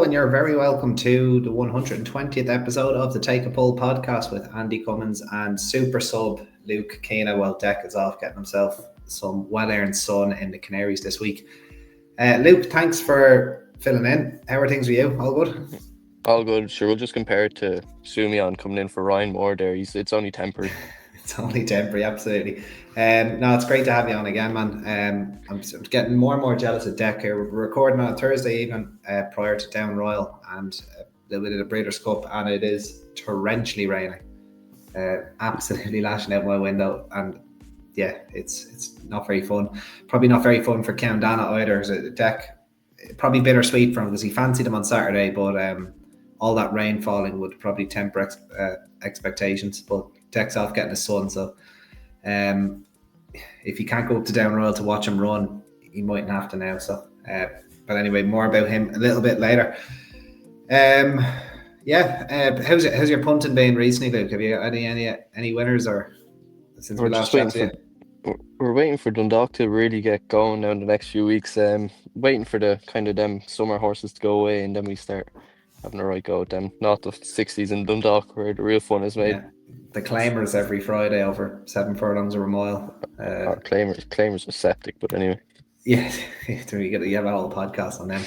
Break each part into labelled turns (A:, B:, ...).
A: and you're very welcome to the 120th episode of the Take a Pull podcast with Andy Cummins and super sub Luke Keena. Well, Deck is off getting himself some well-earned sun in the Canaries this week. Luke, thanks for filling in. How are things with you? All good?
B: All good. Sure, we'll just compare it to Sumion coming in for Ryan Moore there. It's only temporary.
A: It's only temporary, absolutely. No, it's great to have you on again, man. I'm getting more and more jealous of Deck here. We're recording on a Thursday evening prior to Down Royal and a little bit of the Breeders' Cup, and it is torrentially raining. Absolutely lashing out my window, and yeah, it's not very fun. Probably not very fun for Countdana either. As a Deck, probably bittersweet for him because he fancied him on Saturday, but all that rain falling would probably temper expectations. But Deck's off getting the sun, so if you can't go up to Down Royal to watch him run, he mightn't have to now. So, but anyway, more about him a little bit later. How's your punting been recently, Luke? Have you any winners or since we last chatted to you?
B: We're waiting for Dundalk to really get going now in the next few weeks. Waiting for the kind of them summer horses to go away, and then we start having a right go at them. Not the 60s in Dundalk where the real fun is made.
A: Yeah. The claimers every Friday over 7 furlongs or a mile.
B: Claimers are septic, but anyway.
A: Yeah, you have a whole podcast on them.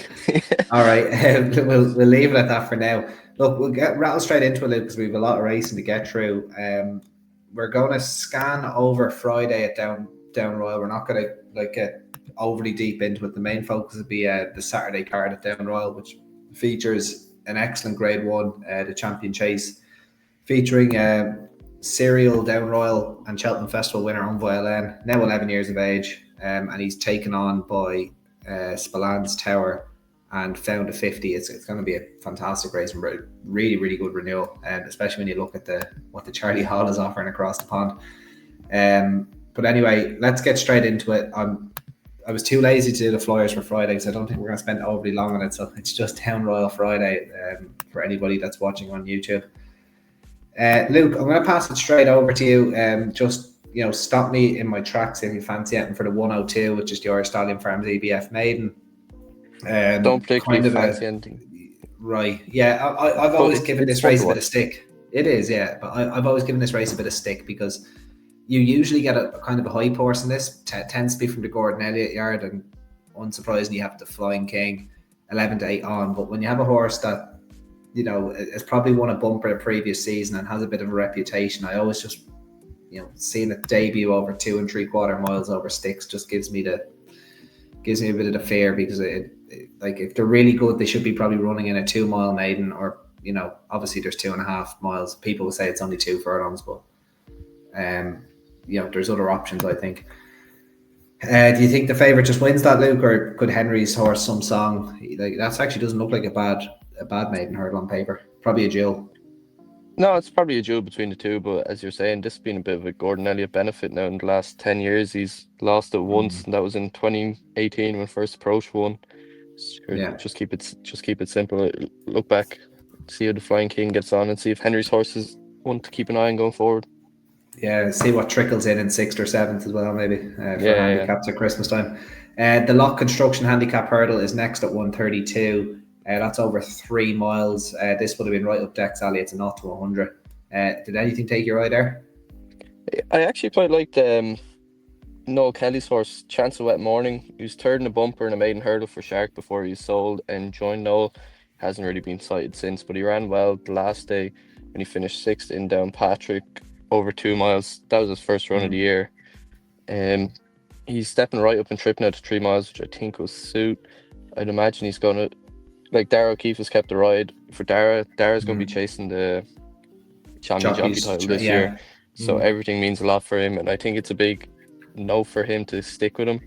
A: All right, we'll leave it at that for now. Look, we'll rattle straight into it, Luke, because we have a lot of racing to get through. We're going to scan over Friday at Down Royal. We're not going to get overly deep into it. The main focus will be the Saturday card at Down Royal, which features an excellent Grade 1, the Champion Chase, featuring serial Down Royal and Cheltenham Festival winner Envoy Len, now 11 years of age, and he's taken on by Spallan's Tower and Found a 50. It's going to be a fantastic race and really, really good renewal, especially when you look at what the Charlie Hall is offering across the pond. But anyway, let's get straight into it. I was too lazy to do the flyers for Friday, so I don't think we're going to spend overly long on it. So it's just Down Royal Friday for anybody that's watching on YouTube. Luke, I'm going to pass it straight over to you. Just stop me in my tracks if you fancy it for the 102, which is the Irish Stallion Farms EBF Maiden.
B: Don't particularly fancy anything.
A: Right. Yeah, I've always given this race a bit of stick. It is, yeah. But I've always given this race a bit of stick because you usually get a kind of a hype horse in this. Tends to be from the Gordon Elliott yard, and unsurprisingly you have the Flying King 11-8 on. But when you have a horse that has probably won a bumper the previous season and has a bit of a reputation, I always just seeing it debut over 2 3/4 miles over sticks just gives me a bit of the fear, because if they're really good, they should be probably running in a 2 mile maiden, or obviously there's 2.5 miles. People will say it's only 2 furlongs, but there's other options, I think. Do you think the favourite just wins that, Luke, or could Henry's horse Some Song, that actually doesn't look like a bad maiden hurdle on paper? Probably a duel.
B: No, it's probably a duel between the two, but as you're saying, this has been a bit of a Gordon Elliott benefit now in the last 10 years. He's lost it once, and that was in 2018 when First Approach won. Yeah. Just keep it simple. Look back, see how the Flying King gets on, and see if Henry's horse is one to keep an eye on going forward.
A: Yeah, see what trickles in 6th or 7th as well, maybe for handicaps at Christmas time. The Lock Construction handicap hurdle is next at 132. That's over 3 miles. This would have been right up Deck's alley. It's a 0 to 100. Did anything take your eye there?
B: I actually quite liked Noel Kelly's horse, Chance of Wet Morning. He was third in the bumper in a maiden hurdle for Shark before he was sold and joined Noel. Hasn't really been sighted since, but he ran well the last day when he finished 6th in Downpatrick over 2 miles. That was his first run of the year. He's stepping right up and tripping out to 3 miles, which I think will suit. I'd imagine he's going to, Dara O'Keefe has kept the ride for Dara. Dara's going to be chasing the champion jockey title this year. So everything means a lot for him, and I think it's a big no for him to stick with him.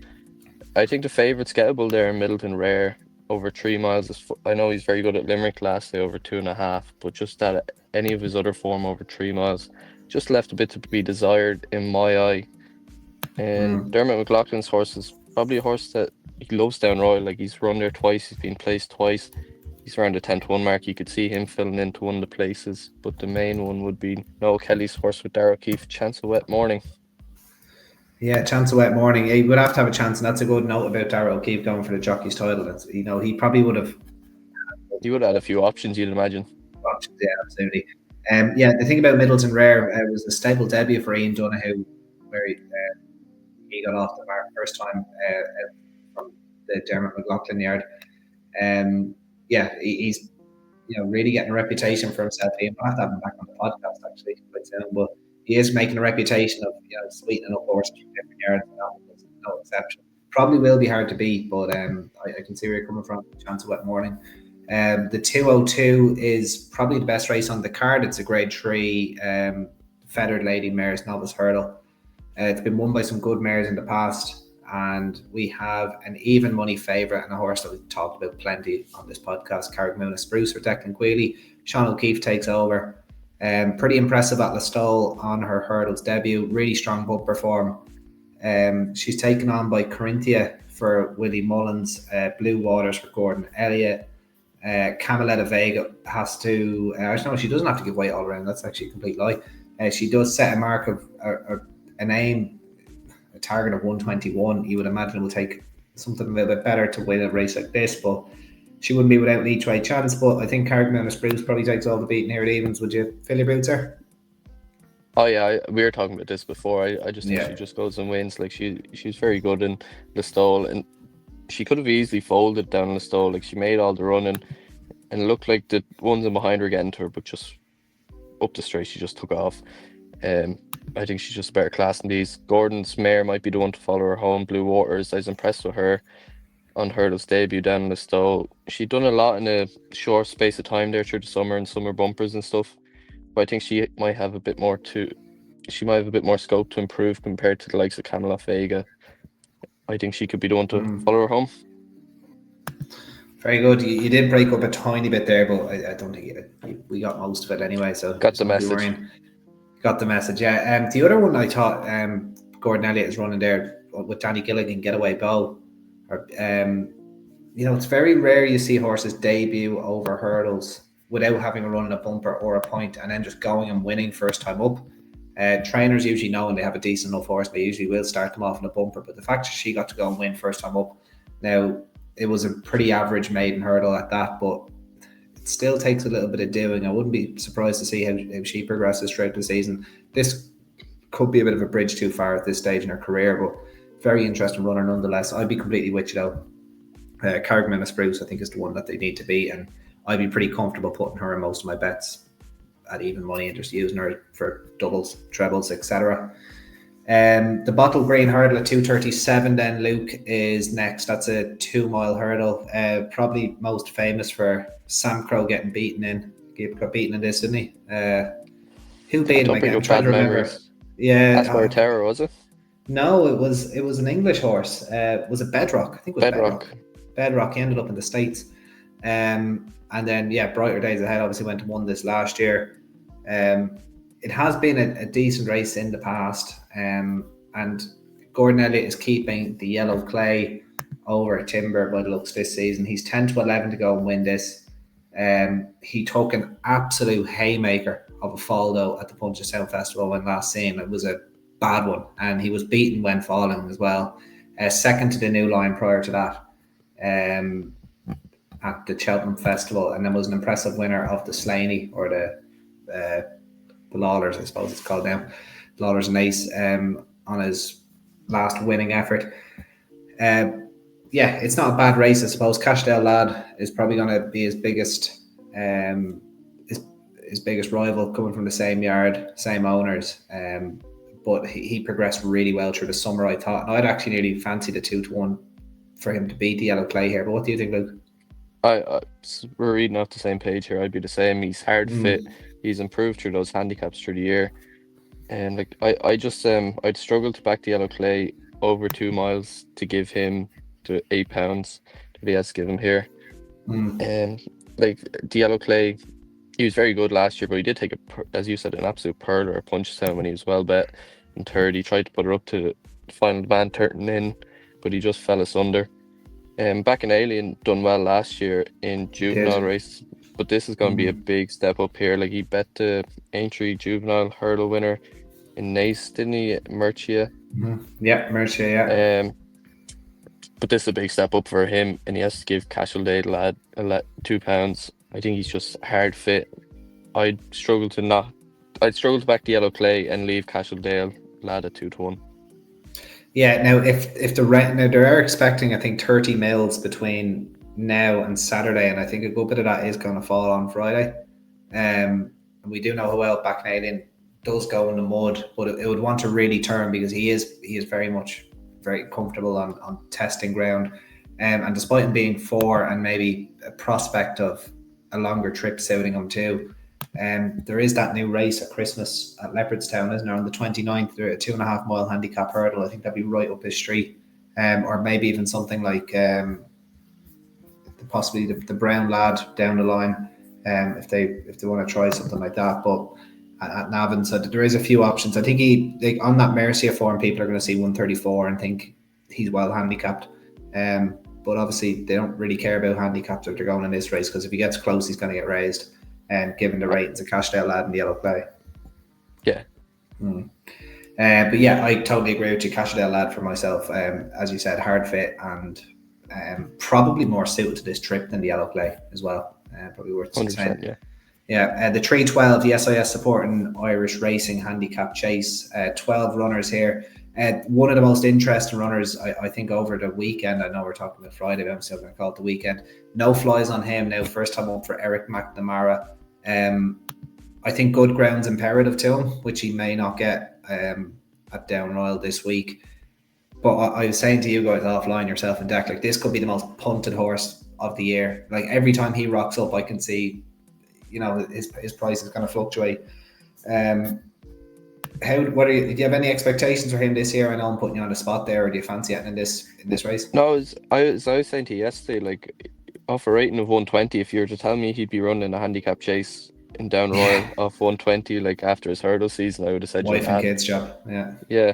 B: I think the favourite's gettable there in Middleton Rare over 3 miles. I know he's very good at Limerick last day over 2.5, but just that any of his other form over 3 miles just left a bit to be desired in my eye. And Dermot McLaughlin's horse is probably a horse that he loves Down Royal. He's run there twice, he's been placed twice. He's around the 10-1 mark. You could see him filling into one of the places, but the main one would be Noel Kelly's horse with Dara O'Keefe, Chance of Wet Morning.
A: Yeah, Chance of Wet Morning. He would have to have a chance, and that's a good note about Dara O'Keefe going for the jockey's title. He probably would have
B: You would add a few options, you'd imagine.
A: Options, yeah, absolutely. Yeah, the thing about Middleton Rare was a stable debut for Ian Donoghue, where he got off the mark first time out from the Dermot McLaughlin yard. Yeah, he's really getting a reputation for himself. We'll have to have him back on the podcast actually quite soon, but he is making a reputation of sweetening up horses from different yards. No exception. Probably will be hard to beat, but I can see where you're coming from. Chance of Wet Morning. The 202 is probably the best race on the card. It's a grade 3 feathered lady mare's novice hurdle. It's been won by some good mares in the past, and we have an even money favourite and a horse that we've talked about plenty on this podcast, Carrickmuna Spruce for Declan Queally. Sean O'Keefe takes over. Pretty impressive at Listowel on her hurdles debut. Really strong bumper form. She's taken on by Corinthia for Willie Mullins, Blue Waters for Gordon Elliott. Cameletta Vega has to. I don't know. She doesn't have to give weight all around. That's actually a complete lie. She does set a mark of an aim, a target of 121. You would imagine it will take something a little bit better to win a race like this, but she wouldn't be without an each way chance. But I think Carrickmuna Spruce probably takes all the beating here at evens. Would you fill your boots there?
B: Oh yeah, we were talking about this before. I just think she just goes and wins. Like she's very good in Listowel, and she could have easily folded down Listowel. Like she made all the running, and it looked like the ones in behind were getting to her, but just up the straight she just took off. I think she's just better class than these. Gordon's mare might be the one to follow her home. Blue Waters, I was impressed with her on hurdles debut down in Listowel. She'd done a lot in a short space of time there through the summer and summer bumpers and stuff. But I think she might have a bit more scope to improve compared to the likes of Camelot Vega. I think she could be the one to follow her home.
A: Very good. You did break up a tiny bit there, but I don't think we got most of it anyway. So
B: got the message.
A: Got the message, yeah. The other one I thought Gordon Elliott is running there with Danny Gilligan, Getaway Bow. It's very rare you see horses debut over hurdles without having a run in a bumper or a point and then just going and winning first time up. Trainers usually know when they have a decent enough horse, they usually will start them off in a bumper. But the fact that she got to go and win first time up, now it was a pretty average maiden hurdle at that, but it still takes a little bit of doing. I wouldn't be surprised to see how she progresses throughout the season. This could be a bit of a bridge too far at this stage in her career, but very interesting runner nonetheless. I'd be completely with you though. Carrickmuna Spruce, I think, is the one that they need to beat, and I'd be pretty comfortable putting her in most of my bets at even money and just using her for doubles, trebles, etc. The Bottle Green hurdle at 2:37 then, Luke, is next. That's a 2 mile hurdle. Probably most famous for Sam Crow getting beaten in. He got beaten in this, didn't he? Who beat him again? I'm trying to remember.
B: Memories.
A: Yeah.
B: Aspire Terror, was it?
A: No, it was an English horse. Was it Bedrock? I think it was Bedrock. Bedrock. He ended up in the States. And then, Brighter Days Ahead obviously went and won this last year. It has been a decent race in the past, and Gordon Elliott is keeping the yellow clay over Timber by the looks this season. He's 10-11 to go and win this. He took an absolute haymaker of a fall though at the Punchestown Festival when last seen. It was a bad one, and he was beaten when falling as well. Second to the New Line prior to that. At the Cheltenham Festival, and then was an impressive winner of the Slaney, or the Lawlers, I suppose it's called now, Lawlers and Ace, on his last winning effort. It's not a bad race, I suppose. Cashdale Lad is probably going to be his biggest rival, coming from the same yard, same owners. But he progressed really well through the summer, I thought. And I'd actually nearly fancy the 2-1 for him to beat the yellow clay here. But what do you think, Luke?
B: We're reading off the same page here. I'd be the same. He's hard fit. He's improved through those handicaps through the year, and I'd struggle to back the yellow clay over 2 miles to give him the £8 that he has to give him here. And the yellow clay, he was very good last year, but he did take as you said, an absolute pearler at Punchestown when he was well bet in third. He tried to put her up to the final band turning in, but he just fell asunder. Back in Alien done well last year in juvenile race, but this is going to be a big step up here. Like, he bet the Aintree juvenile hurdle winner in Naas, didn't he? Murcia.
A: Yeah, Murcia, yeah.
B: But this is a big step up for him, and he has to give Cashel lad £2. I think he's just hard fit. I'd struggle to not. I'd struggle to back the yellow clay and leave Cashel lad at 2-1.
A: Yeah. Now, if the rent now they're expecting, I think 30 mils between now and Saturday, and I think a good bit of that is going to fall on Friday. And we do know how well Bacchanalian does go in the mud, but it would want to really turn because he is very much very comfortable on testing ground. And despite him being 4 and maybe a prospect of a longer trip suiting him too, there is that new race at Christmas at Leopardstown, isn't there? On the 29th, a 2.5 mile handicap hurdle. I think that'd be right up his street. Or maybe even something like possibly the Brown Lad down the line. If they want to try something like that, but at Navan, so there is a few options. I think on that Mercia form, people are going to see 134 and think he's well handicapped. But obviously they don't really care about handicaps if they're going in this race, because if he gets close, he's going to get raised. Given the ratings of Cashdale Lad and the yellow clay.
B: Yeah.
A: But yeah, I totally agree with you. Cashdale Lad for myself, as you said, hard fit and probably more suited to this trip than the yellow clay as well. Probably worth
B: 100%, yeah.
A: Yeah, the 312, the SIS supporting Irish Racing Handicap Chase, 12 runners here. One of the most interesting runners, I think, over the weekend. I know we're talking about Friday, but I'm still going to call it the weekend. No flies on him now. First time up for Eric McNamara. I think good ground's imperative to him, which he may not get at Down Royal this week. But I was saying to you guys offline, yourself and Deck, like this could be the most punted horse of the year. Like every time he rocks up, I can see, his price is going to fluctuate. Do you have any expectations for him this year? I know I'm putting you on the spot there, or do you fancy it in this race?
B: No, I was saying to you yesterday, like off a rating of 120, if you were to tell me he'd be running a handicap chase in Down Royal off 120, like after his hurdle season, I would have said
A: wife and kids job.
B: Yeah.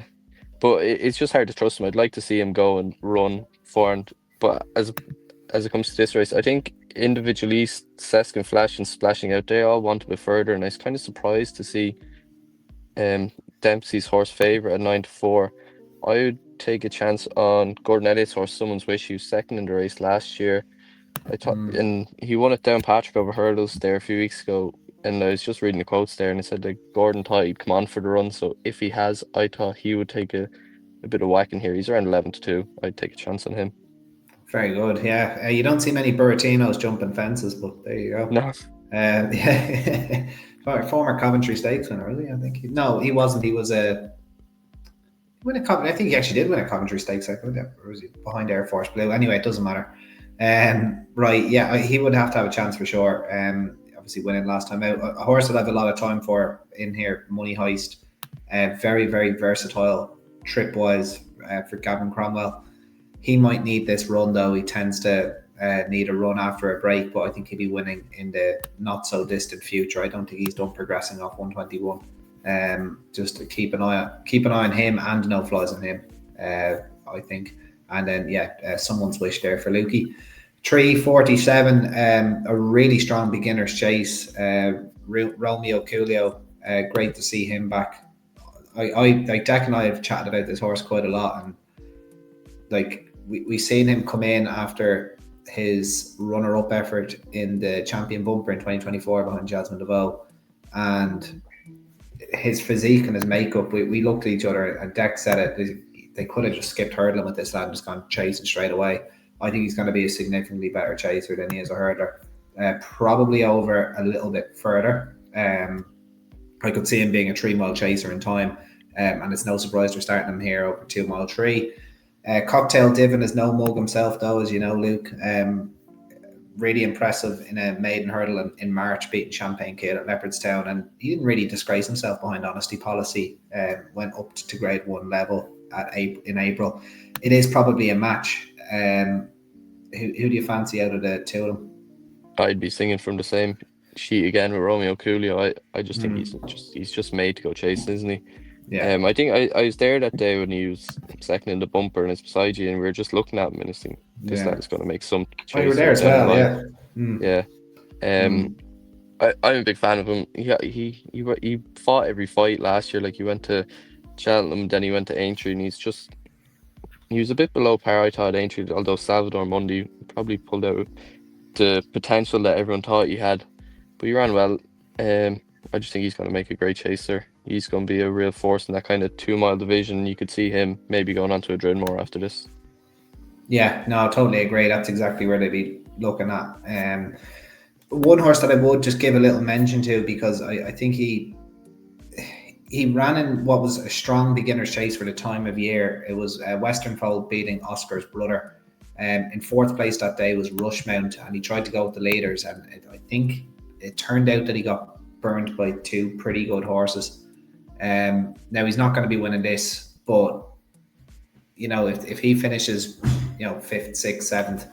B: But it's just hard to trust him. I'd like to see him go and run forehand. But as it comes to this race, I think individually, Sesk and Flash and Splashing Out, they all want a bit further, and I was kind of surprised to see Dempsey's horse favourite at 9-4. I would take a chance on Gordon Elliott's horse, Someone's Wish. He was second in the race last year. I thought, and he won it down Patrick over hurdles there a few weeks ago. And I was just reading the quotes there, and it said that Gordon thought he'd come on for the run. So if he has, I thought he would take a bit of whack in here. He's around 11-2. I'd take a chance on him.
A: Very good. Yeah, you don't see many Buratinos jumping fences, but there you go.
B: No.
A: Yeah. Former Coventry Stakes winner, really? I think. He wasn't. He was I think he actually did win a Coventry Stakes. Or was he behind Air Force Blue? Anyway, it doesn't matter. Right. Yeah, he would have to have a chance for sure. Obviously winning last time out. A horse that I have a lot of time for in here, Money Heist. Very, very versatile trip-wise for Gavin Cromwell. He might need this run, though. He tends to need a run after a break, but I think he'll be winning in the not-so-distant future. I don't think he's done progressing off 121. Just to keep an eye on him and no flies on him, I think. And then, Someone's Wish there for Lukey. 347, a really strong beginner's chase. Romeo Coolio, great to see him back. Like Jack and I have chatted about this horse quite a lot, and like we've seen him come in after his runner-up effort in the Champion Bumper in 2024 behind Jasmine DeVoe, and his physique and his makeup. We looked at each other, and Deck said it. They could have just skipped hurdling with this lad and just gone chasing straight away. I think he's going to be a significantly better chaser than he is a hurdler. Probably over a little bit further. I could see him being a 3-mile chaser in time, and it's no surprise they're starting him here over 2-mile 3. Cocktail Divin is no mug himself, though, as you know, Luke. Really impressive in a maiden hurdle in March, beating Champagne Kid at Leopardstown, and he didn't really disgrace himself behind Honesty Policy. Went up to Grade 1 level in April. It is probably a match. Who do you fancy out of the two of them?
B: I'd be singing from the same sheet again with Romeo Coolio. I just think he's just made to go chasing, isn't he?
A: Yeah.
B: I think I was there that day when he was second in the bumper and it's beside you, and we were just looking at him and thinking, this lad is going to make some chase.
A: You were there as well, yeah.
B: Yeah. I'm a big fan of him. He fought every fight last year. Like he went to Cheltenham, then he went to Aintree, and he's just He was a bit below par, I thought, Aintree, although Salvador Mundi probably pulled out the potential that everyone thought he had. But he ran well. I just think he's going to make a great chaser. He's going to be a real force in that kind of 2 mile division. You could see him maybe going on to a Drinmore after this.
A: Yeah, no, I totally agree. That's exactly where they'd be looking at. One horse that I would just give a little mention to, because I think he ran in what was a strong beginner's chase for the time of year. It was Western Fold beating Oscar's brother. In fourth place that day was Rushmount, and he tried to go with the leaders, and I think it turned out that he got burned by two pretty good horses. Now he's not going to be winning this, but if he finishes, fifth, sixth, seventh,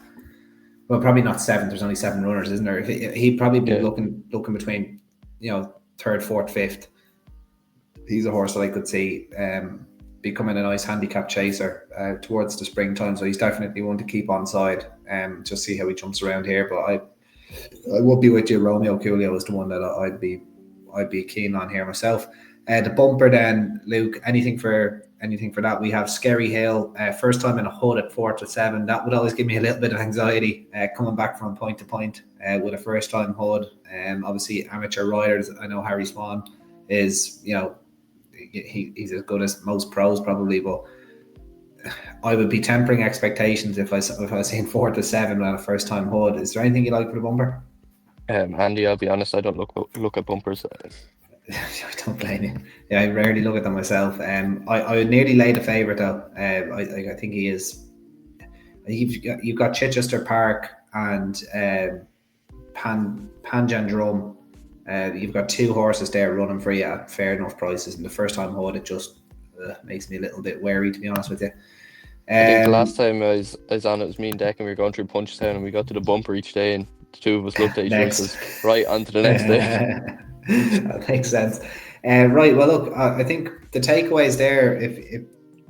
A: well, probably not seventh. There's only 7 runners, isn't there? He'd probably be looking between, third, fourth, fifth. He's a horse that I could see becoming a nice handicap chaser towards the springtime. So he's definitely one to keep on side. Just see how he jumps around here. But I would be with you. Romeo Coolio is the one that I'd be keen on here myself. The bumper then, Luke. Anything for that? We have Scary Hill, first time in a hood at 4-7. That would always give me a little bit of anxiety coming back from point to point with a first time hood. Obviously amateur riders. I know Harry Swan is he's as good as most pros probably, but I would be tempering expectations if I was seeing 4-7 on a first time hood. Is there anything you like for the bumper?
B: Andy, I'll be honest, I don't look at bumpers.
A: I don't blame you. Yeah, I rarely look at them myself. I would nearly lay the favourite though. I think he is. You've got Chichester Park and Panjan Drum. You've got 2 horses there running for you at fair enough prices. And the first time hood, it just makes me a little bit wary, to be honest with you.
B: I think the last time I was on, it was me and Declan. We were going through Punchestown, and we got to the bumper each day, and the two of us looked at each other and says, right, on to the next day.
A: That makes sense. Right, well, look, I think the takeaways there,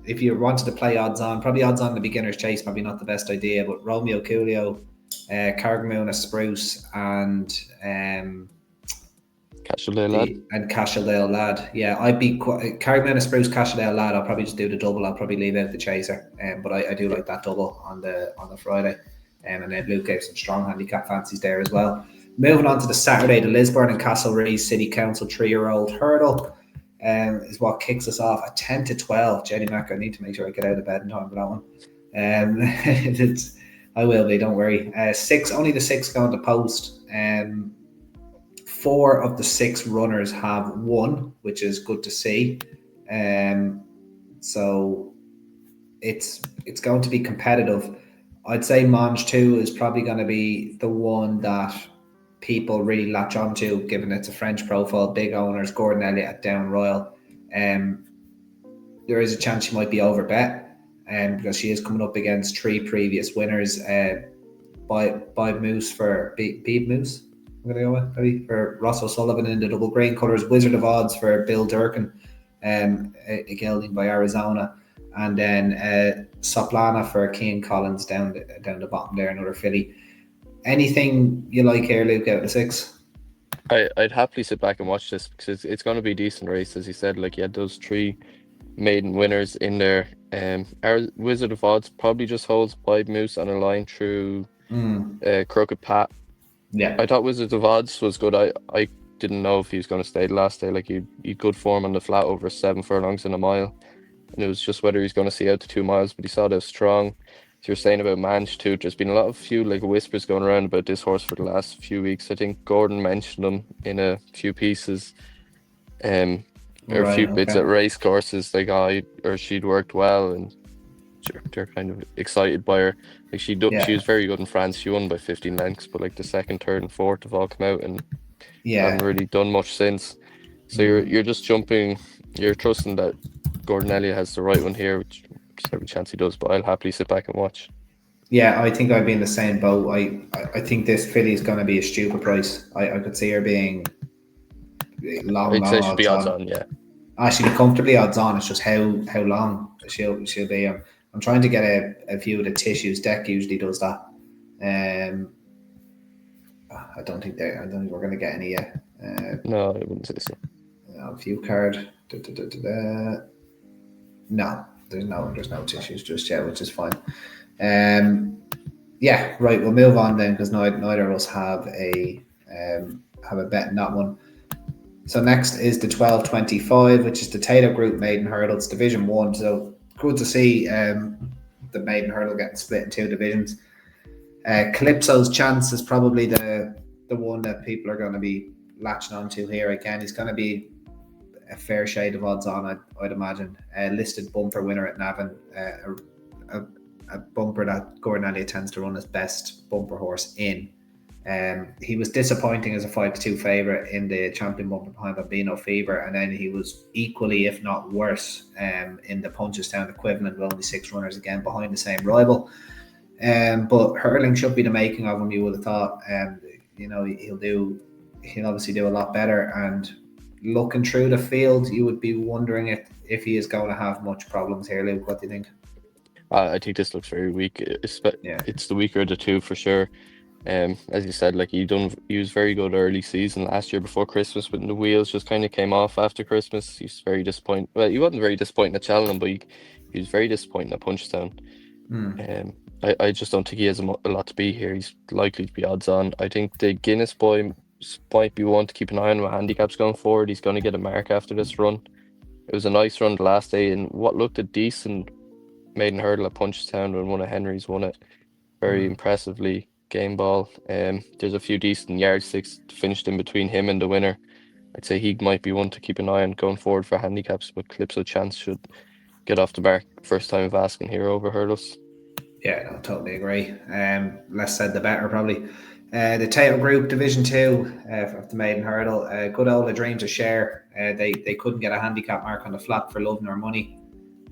A: if you wanted to play odds on, probably odds on the beginner's chase, maybe not the best idea, but Romeo Coolio, Cargamuna Spruce, and Cashaldale Lad. Yeah, I'd be Cargamuna Spruce, Cashaldale Lad. I'll probably just do the double. I'll probably leave out the chaser. But I do like that double on the Friday. And then Luke gave some strong handicap fancies there as well. Moving on to the Saturday, the Lisburn and Castlereagh City Council 3-year-old hurdle is what kicks us off at 10-12. Jenny Mac, I need to make sure I get out of bed in time for that one. I will be, don't worry. Only the 6 going to post. 4 of the 6 runners have won, which is good to see. So it's going to be competitive. I'd say Monge 2 is probably going to be the one that people really latch onto, given it's a French profile, big owners, Gordon Elliott at Down Royal. There is a chance she might be overbet because she is coming up against 3 previous winners. By Moose for Beeb Moose. I'm going to go with maybe for Ross O'Sullivan in the double green colours, Wizard of Odds for Bill Durkin, a gelding by Arizona, and then Soplana for Keane Collins down the bottom there, another filly. Anything you like here, Luke, out of the 6?
B: I'd happily sit back and watch this because it's going to be a decent race, as you said. Like, you had those 3 maiden winners in there. Our Wizard of Odds probably just holds Bibe Moose on a line through Crooked Pat.
A: Yeah,
B: I thought Wizard of Odds was good. I didn't know if he was going to stay the last day. Like, he good form on the flat over 7 furlongs in a mile, and it was just whether he's going to see out to 2 miles. But he saw those strong. As you're saying about Manch too, there's been a few whispers going around about this horse for the last few weeks. I think Gordon mentioned him in a few pieces, or a few bits at race courses. Like, she'd worked well, and they're kind of excited by her. Like, she was very good in France. She won by 15 lengths, but like the 2nd, 3rd, and 4th have all come out and haven't really done much since. So you're just jumping. You're trusting that Gordon Elliott has the right one here, which every chance he does. But I'll happily sit back and watch.
A: Yeah, I think I'd be in the same boat. I think this filly is going to be a stupid price. I could see her being long
B: she'd be odds on. Yeah.
A: She'd be comfortably odds on. It's just how long she'll be. I'm trying to get a few of the tissues. Deck usually does that. I don't think we're going to get any yet.
B: No, I wouldn't say so.
A: A view card. No. there's no tissues just yet, which is fine. Yeah, right. We'll move on then because neither of us have a bet in that one. So next is the 12:25, which is the Tato Group Maiden Hurdle. It's Division 1. So good to see the Maiden Hurdle getting split in 2 divisions. Calypso's chance is probably the one that people are going to be latching onto here again. He's going to be a fair shade of odds on, I'd imagine. Listed bumper winner at Navan. A bumper that Gordon Elliott tends to run his best bumper horse in. He was disappointing as a 5-2 favourite in the champion bumper behind Bambino Fever, and then he was equally, if not worse, in the Punchestown equivalent with only 6 runners again behind the same rival. But hurling should be the making of him, you would have thought. He'll obviously do a lot better, and looking through the field, you would be wondering if he is going to have much problems here, Luke. What do you think?
B: I think this looks very weak. It's the weaker of the two for sure. As you said, like he was very good early season last year before Christmas, but the wheels just kind of came off after Christmas. He's very disappointed. Well, he wasn't very disappointing at Cheltenham, but he was very disappointing at Punchestown. I just don't think he has a lot to be here. He's likely to be odds on. I think the Guinness boy might be one to keep an eye on with handicaps going forward. He's going to get a mark after this run. It was a nice run the last day in what looked a decent maiden hurdle at Punchestown when one of Henry's won it very impressively. Game ball. There's a few decent yardsticks finished in between him and the winner. I'd say he might be one to keep an eye on going forward for handicaps, but Calypso Chance should get off the mark. First time of asking here over hurdles.
A: Yeah, no, totally agree. Less said the better, probably. The Tato Group Division 2 of the maiden hurdle. Good old Dreams of Share. They couldn't get a handicap mark on the flat for love nor money.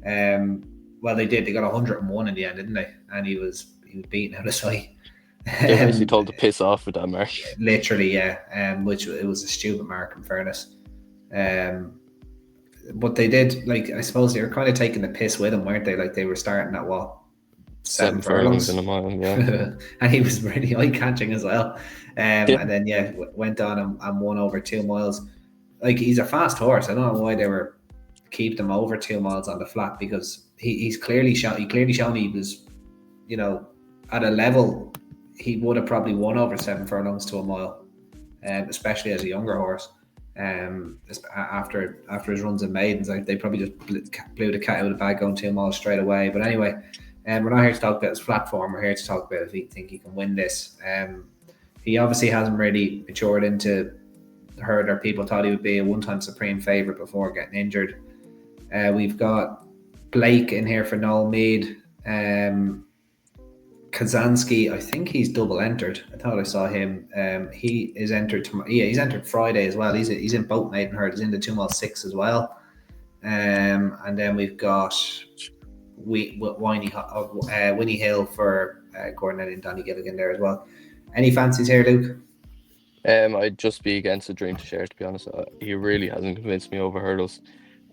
A: Well, they did. They got 101 in the end, didn't they? And he was beaten out of sight.
B: They're basically told to piss off with that mark.
A: Literally, yeah. Which it was a stupid mark, in fairness. But they did, like, I suppose they were kind of taking the piss with him, weren't they? Like, they were starting at what? 7 furlongs
B: in a mile, yeah.
A: And he was really eye-catching as well. And then, went on and won over 2 miles. Like, he's a fast horse. I don't know why they were keeping him over 2 miles on the flat, because he's clearly shown he was, at a level he would have probably won over 7 furlongs to a mile, especially as a younger horse. After his runs in maidens, like, they probably just blew the cat out of the bag going 2 miles straight away. But anyway, we're not here to talk about his flat form. We're here to talk about if we think he can win this. He obviously hasn't really matured into the hurdler people thought he would be, a one-time supreme favourite before getting injured. We've got Blake in here for Noel Mead. Kazansky, I think he's double entered. I thought I saw him. He is entered tomorrow. Yeah, he's entered Friday as well. He's in both maiden herd. He's in the 2 mile 6 as well. And then we've got Winnie Hill for Gordon Elliott and Danny Gilligan there as well. Any fancies here, Luke?
B: I'd just be against the Dream to Share, to be honest. He really hasn't convinced me over hurdles.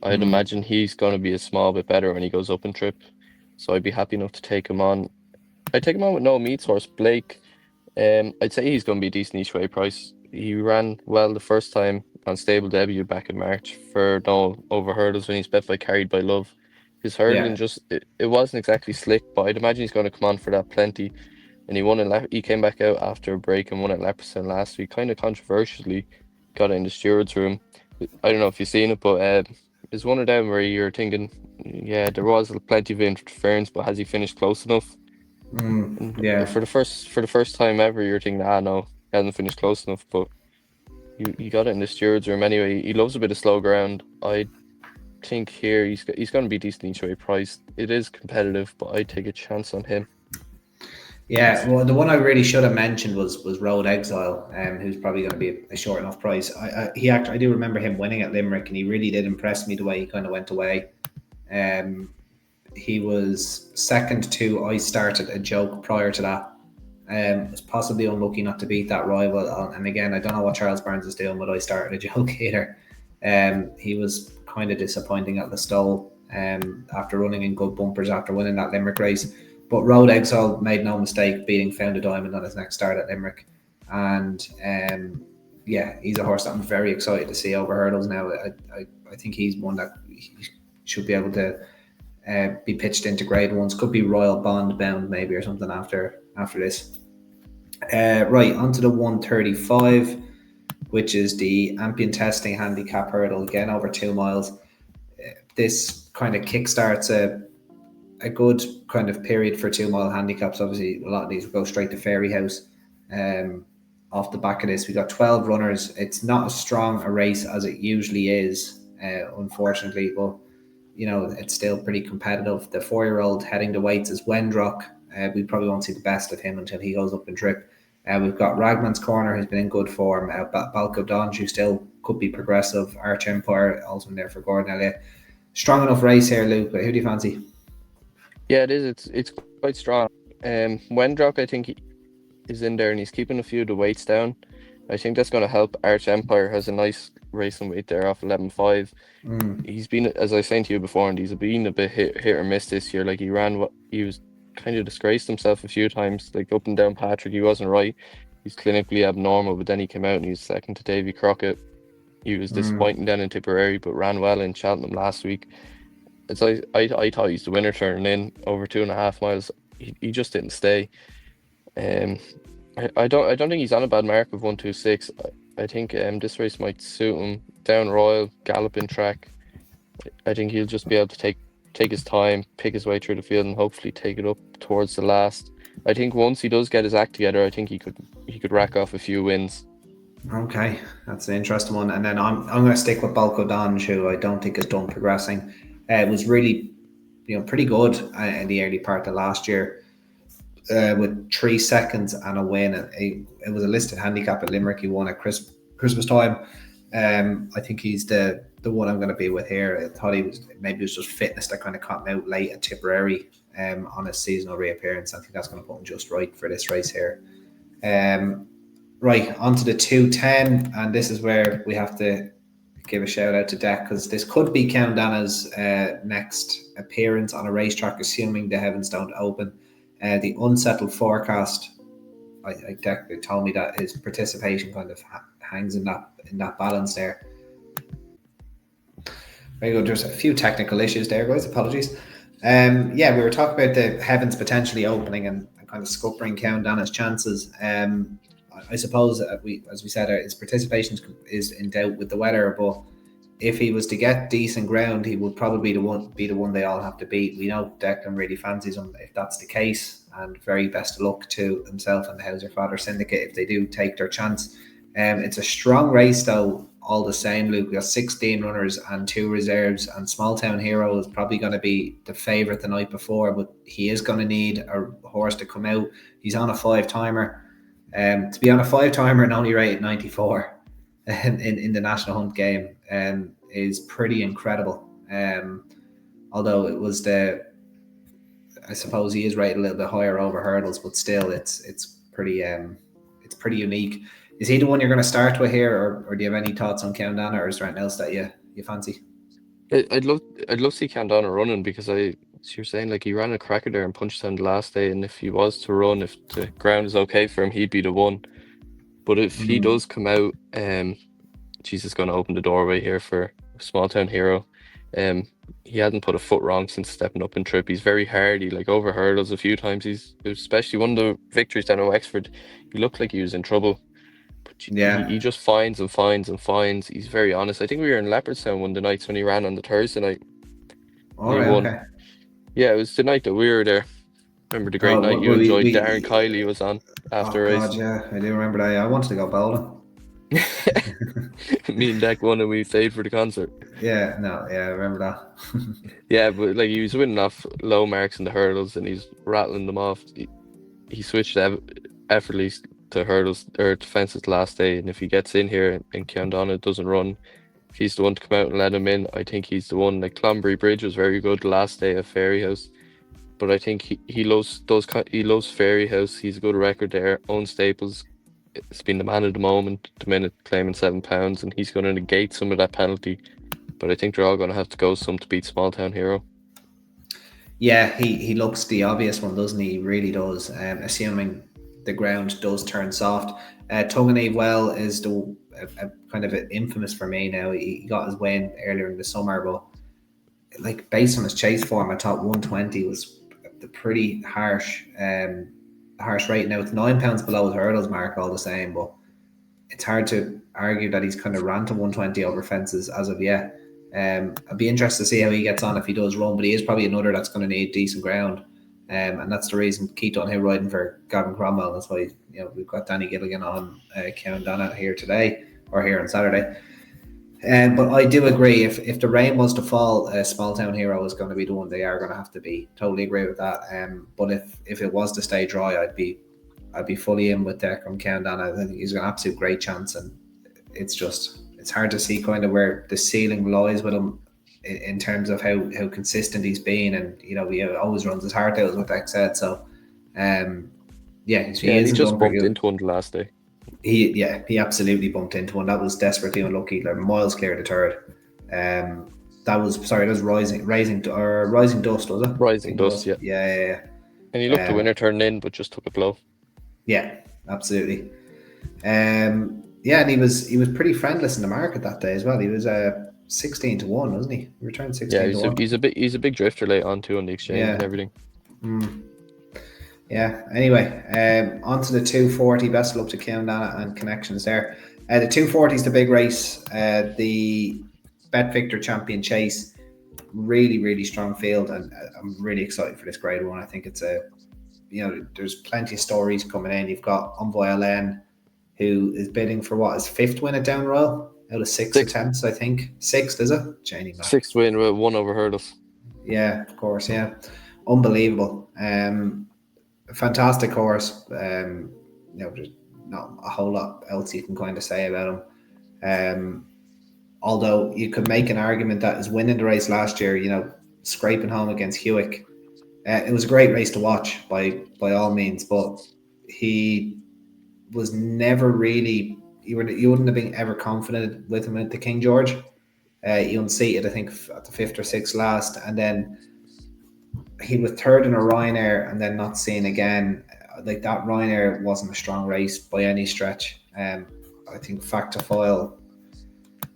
B: I'd imagine he's going to be a small bit better when he goes up in trip. So I'd be happy enough to take him on. I'd take him on with no meat horse, Blake. I'd say he's going to be a decent each way price. He ran well the first time on stable debut back in March for Noel over hurdles when he's bet by Carried by Love. His hurdling it wasn't exactly slick, but I'd imagine he's going to come on for that plenty. And he came back out after a break and won at Leopardstown last week, kind of controversially. Got it in the steward's room. I don't know if you've seen it, but it's one of them where you're thinking, yeah, there was plenty of interference, but has he finished close enough?
A: Yeah.
B: For the first time ever, you're thinking, no, he hasn't finished close enough. But you got it in the steward's room anyway. He loves a bit of slow ground. I think here he's going to be decent each way priced. It is competitive, but I'd take a chance on him.
A: Yeah, well, the one I really should have mentioned was Road Exile, who's probably going to be a short enough price. I do remember him winning at Limerick, and he really did impress me the way he kind of went away. He was second to I Started a Joke prior to that. Was possibly unlucky not to beat that rival. And again, I don't know what Charles Barnes is doing with I Started a Joke either. He was kind of disappointing at Listowel after running in good bumpers after winning that Limerick race. But Road Exile made no mistake beating Found a Diamond on his next start at Limerick. And he's a horse that I'm very excited to see over hurdles now. I think he's one that he should be able to be pitched into grade ones. Could be Royal Bond bound maybe or something after this. Right, onto the 135, which is the Ampion testing handicap hurdle, again over 2 miles. This kind of kickstarts a good kind of period for 2 mile handicaps. Obviously, a lot of these will go straight to Fairy House. Off the back of this, we got 12 runners. It's not as strong a race as it usually is, unfortunately, but it's still pretty competitive. The 4-year-old heading the weights is Wendrock. We probably won't see the best of him until he goes up in trip. We've got Ragman's Corner, who's been in good form. Balco Donge, who still could be progressive. Arch Empire, also in there for Gordon Elliott. Strong enough race here, Luke. Who do you fancy?
B: Yeah, it is. It's quite strong. Wendrock, I think, is in there and he's keeping a few of the weights down. I think that's going to help. Arch Empire has a nice racing weight there off 11.5. He's been, as I was saying to you before, and he's been a bit hit or miss this year. Like he was kind of disgraced himself a few times, like up and down Patrick. He wasn't right. He's clinically abnormal, but then he came out and he was second to Davy Crockett. He was disappointing then in Tipperary, but ran well in Cheltenham last week. I thought he's the winner turning in over 2.5 miles. He just didn't stay. I don't think he's on a bad mark of 126. I think this race might suit him. Down Royal, galloping track. I think he'll just be able to take his time, pick his way through the field, and hopefully take it up towards the last. I think once he does get his act together, I think he could rack off a few wins.
A: Okay, that's an interesting one. And then I'm going to stick with Balco Donge, who I don't think is done progressing. It was really, pretty good in the early part of last year, with 3 seconds and a win. It was a listed handicap at Limerick. He won at Christmas time. I think he's the one I'm going to be with here. I thought maybe it was just fitness that kind of caught him out late at Tipperary on his seasonal reappearance. I think that's going to put him just right for this race here. Right, onto the 210, and this is where we have to give a shout out to Deck, because this could be Countdana's next appearance on a racetrack, assuming the heavens don't open. The unsettled forecast, Deck told me that his participation kind of hangs in that balance there. Very good. There's a few technical issues there, guys. Apologies. We were talking about the heavens potentially opening and kind of scuppering Countdana's chances. I suppose, as we said, his participation is in doubt with the weather, but if he was to get decent ground, he would probably be the one they all have to beat. We know Declan really fancies him if that's the case, and very best of luck to himself and the Hauser Father Syndicate if they do take their chance. It's a strong race though, all the same, Luke. We got 16 runners and 2 reserves, and Small Town Hero is probably going to be the favourite the night before, but he is going to need a horse to come out. He's on a 5-timer. To be on a 5-timer and only rated 94 in the National Hunt game is pretty incredible. Although it was I suppose he is rated a little bit higher over hurdles, but still it's pretty unique. Is he the one you're going to start with here, or do you have any thoughts on Countdana, or is there anything else that you fancy?
B: I'd love to see Countdana running, because you're saying, like, he ran a cracker there in Punchestown the last day, and if he was to run, if the ground is okay for him, he'd be the one. But if he does come out, Jesus going to open the doorway here for Small Town Hero. He hasn't put a foot wrong since stepping up in trip. He's very hardy, like over hurdles a few times. He's, especially one of the victories down at Wexford, he looked like he was in trouble. But he just finds and finds and finds. He's very honest. I think we were in Leopardstown one of the nights when he ran on the Thursday night.
A: All right, okay.
B: Yeah, it was the night that we were there. Remember the great night you enjoyed? Darren Kiley was on after race.
A: God, yeah, I do remember that. I wanted to go bowling.
B: Me and Deck won and we stayed for the concert.
A: Yeah, I remember that.
B: Yeah, but like, he was winning off low marks in the hurdles and he's rattling them off. He switched effortlessly to hurdles or to fences last day, and if he gets in here and Countdana doesn't run, if he's the one to come out and let him in, I think he's the one. Like, Clonbury Bridge was very good last day at Fairy House, but I think he loves Fairy House. He's a good record there. Owen Staples has been the man of the moment at the minute, claiming £7, and he's going to negate some of that penalty, but I think they're all going to have to go some to beat Small Town Hero.
A: Yeah, he looks the obvious one, doesn't he? He really does, assuming the ground does turn soft. Tunganeve Well is the kind of infamous for me now. He got his win earlier in the summer, but like based on his chase form, I thought 120 was the pretty harsh rate. Now it's £9 below his hurdles mark all the same, but it's hard to argue that he's kind of ran to 120 over fences as of yet. I'd be interested to see how he gets on if he does run, but he is probably another that's going to need decent ground. And that's the reason Keith Dunhill riding for Gavin Cromwell. That's why we've got Danny Gilligan on Countdonna here today or here on Saturday. But I do agree, if the rain was to fall, Small Town Hero is going to be the one they are going to have to be. Totally agree with that. But if it was to stay dry, I'd be fully in with Declan Countdown. I think he's got an absolute great chance, and it's hard to see kind of where the ceiling lies with him in terms of how consistent he's been, and he always runs his heart out with Gstaad. So,
B: he just bumped into one the last day.
A: He absolutely bumped into one. That was desperately unlucky. Like miles clear to third. That was Rising Dust, was it?
B: Rising Dust, yeah.
A: Yeah.
B: And he looked the winner turning in, but just took a blow.
A: Yeah, absolutely. And he was pretty friendless in the market that day as well. He was 16 to 1, wasn't he? He returned 16 to 1.
B: He's a big drifter late on too on the exchange and everything.
A: Yeah. Anyway, on to the 240. Best of luck to Countdonna and connections there. The 240 is the big race. The Bet Victor Champion Chase. Really, really strong field, and I'm really excited for this grade one. I think it's there's plenty of stories coming in. You've got Envoy LN, who is bidding for his 5th win at Down Royal out of 6 attempts, I think. 6th, is it? Janie,
B: 6th win with 1 over hurdles.
A: Yeah, of course, yeah. Unbelievable. Fantastic horse. There's not a whole lot else you can kind of say about him. Although you could make an argument that his winning the race last year, scraping home against Hewick, it was a great race to watch by all means, but he was never really, you wouldn't have been ever confident with him at the King George. He unseated, I think, at the 5th or 6th last, and then he was 3rd in a Ryanair and then not seen again. Like that Ryanair wasn't a strong race by any stretch. I think Factor Foil,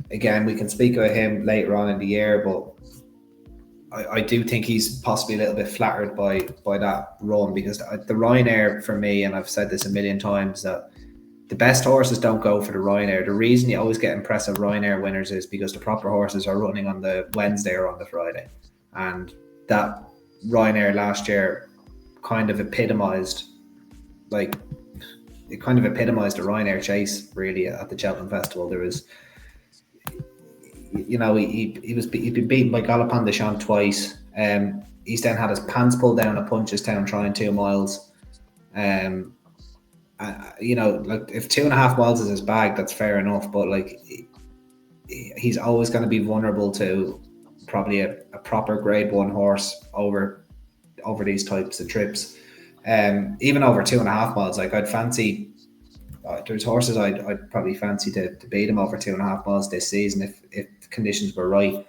A: again, we can speak about him later on in the year, but I do think he's possibly a little bit flattered by that run, because the Ryanair for me, and I've said this a million times, that the best horses don't go for the Ryanair. The reason you always get impressive Ryanair winners is because the proper horses are running on the Wednesday or on the Friday. And that Ryanair last year kind of epitomized the Ryanair chase really at the Cheltenham Festival. There was, he'd been beaten by Galopin de Champ twice. He's then had his pants pulled down at Punchestown trying 2 miles. Like if 2.5 miles is his bag, that's fair enough. But like, he's always going to be vulnerable to probably a proper grade 1 horse over these types of trips. Even over 2.5 miles, like I'd fancy. There's horses I'd probably fancy to beat him over 2.5 miles this season if the conditions were right.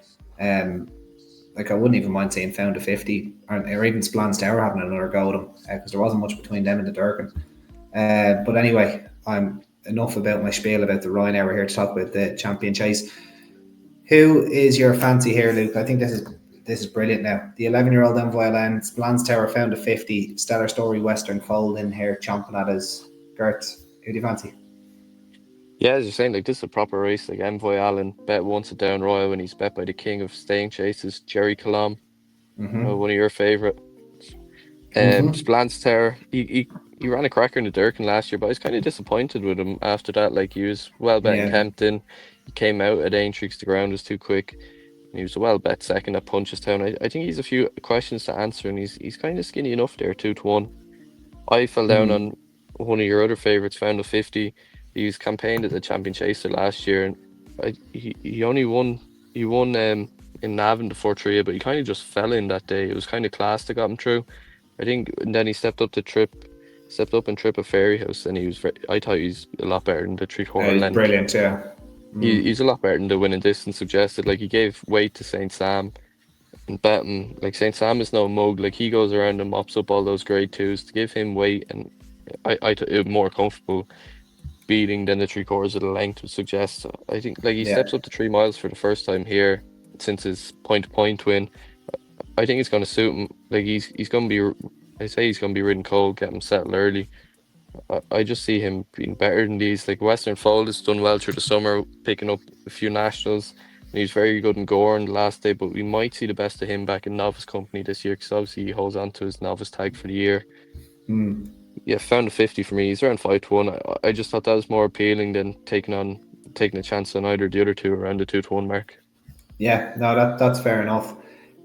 A: Like I wouldn't even mind seeing Found to 50 or even Splans Tower having another go at him, because there wasn't much between them and the Durkin. But anyway, I'm enough about my spiel about the Ryanair. We're here to talk about the Champion Chase. Who is your fancy here, Luke? I think this is brilliant now. The 11-year-old Envoy LN, Splans Tower Found to 50, Stellar Story Western Fold in here, chomping at his girth. Who do you fancy?
B: Yeah, as you're saying, like this is a proper race. Like Envoy Allen bet once at Down Royal when he's bet by the king of staying chases, Jerry Colomb, one of your favourite. Splans Tower, he ran a cracker in the Durkin last year, but I was kind of disappointed with him after that. Like he was well bet in Kempton, he came out at Aintrix, the ground was too quick, and he was a well bet second at Punchestown. I think he's a few questions to answer, and he's kind of skinny enough there, 2 to 1. I fell down on one of your other favourites, Found to 50. He was campaigned at the Champion Chaser last year, and he only won. He won in Navan the 4-3, but he kind of just fell in that day. It was kind of class that got him through, I think. And then he stepped up and trip a Fairy House, and I thought he's a lot better than the 3/4 length.
A: Brilliant, yeah.
B: He's a lot better than the winning distance suggested. Like he gave weight to St. Sam and bet him. Like St. Sam is no mug. Like he goes around and mops up all those grade 2s to give him weight, and I thought it was more comfortable beating than the 3/4 of the length would suggest. I think like he steps up to 3 miles for the first time here. since his point-to-point win. I think it's going to suit him. Like he's going to be. I say he's going to be ridden cold, get him settled early. I just see him being better than these. Like Western Fold has done well through the summer, picking up a few nationals. And he's very good in Gore on the last day, but we might see the best of him back in novice company this year because obviously he holds on to his novice tag for the year. Yeah, found a 50 for me. He's around 5-1. I just thought that was more appealing than taking a chance on either the other two around the 2-1 mark.
A: Yeah, no, that's fair enough.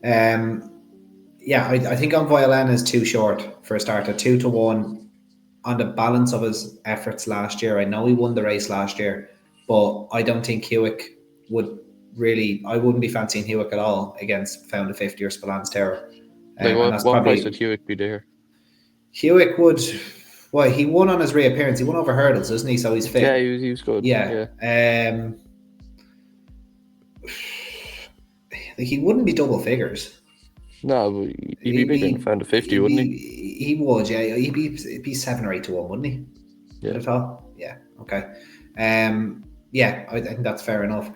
A: Yeah, I think on Violin is too short for a starter. 2-1 on the balance of his efforts last year. I know he won the race last year, but I don't think Hewitt would really. I wouldn't be fancying Hewitt at all against Found a 50 or Spillane Tower.
B: Like
A: And that's
B: what price would
A: probably
B: Hewitt be there?
A: Hewitt would. Well, he won on his reappearance. He won over hurdles, isn't he? So he's fit.
B: Yeah, he was good.
A: Yeah. He wouldn't be double figures.
B: No, but he'd be bigger than Found a 50, wouldn't
A: he? He would, yeah. He'd be 7 or 8-1, wouldn't he?
B: Yeah.
A: At all? Yeah. Okay. Yeah, I think that's fair enough.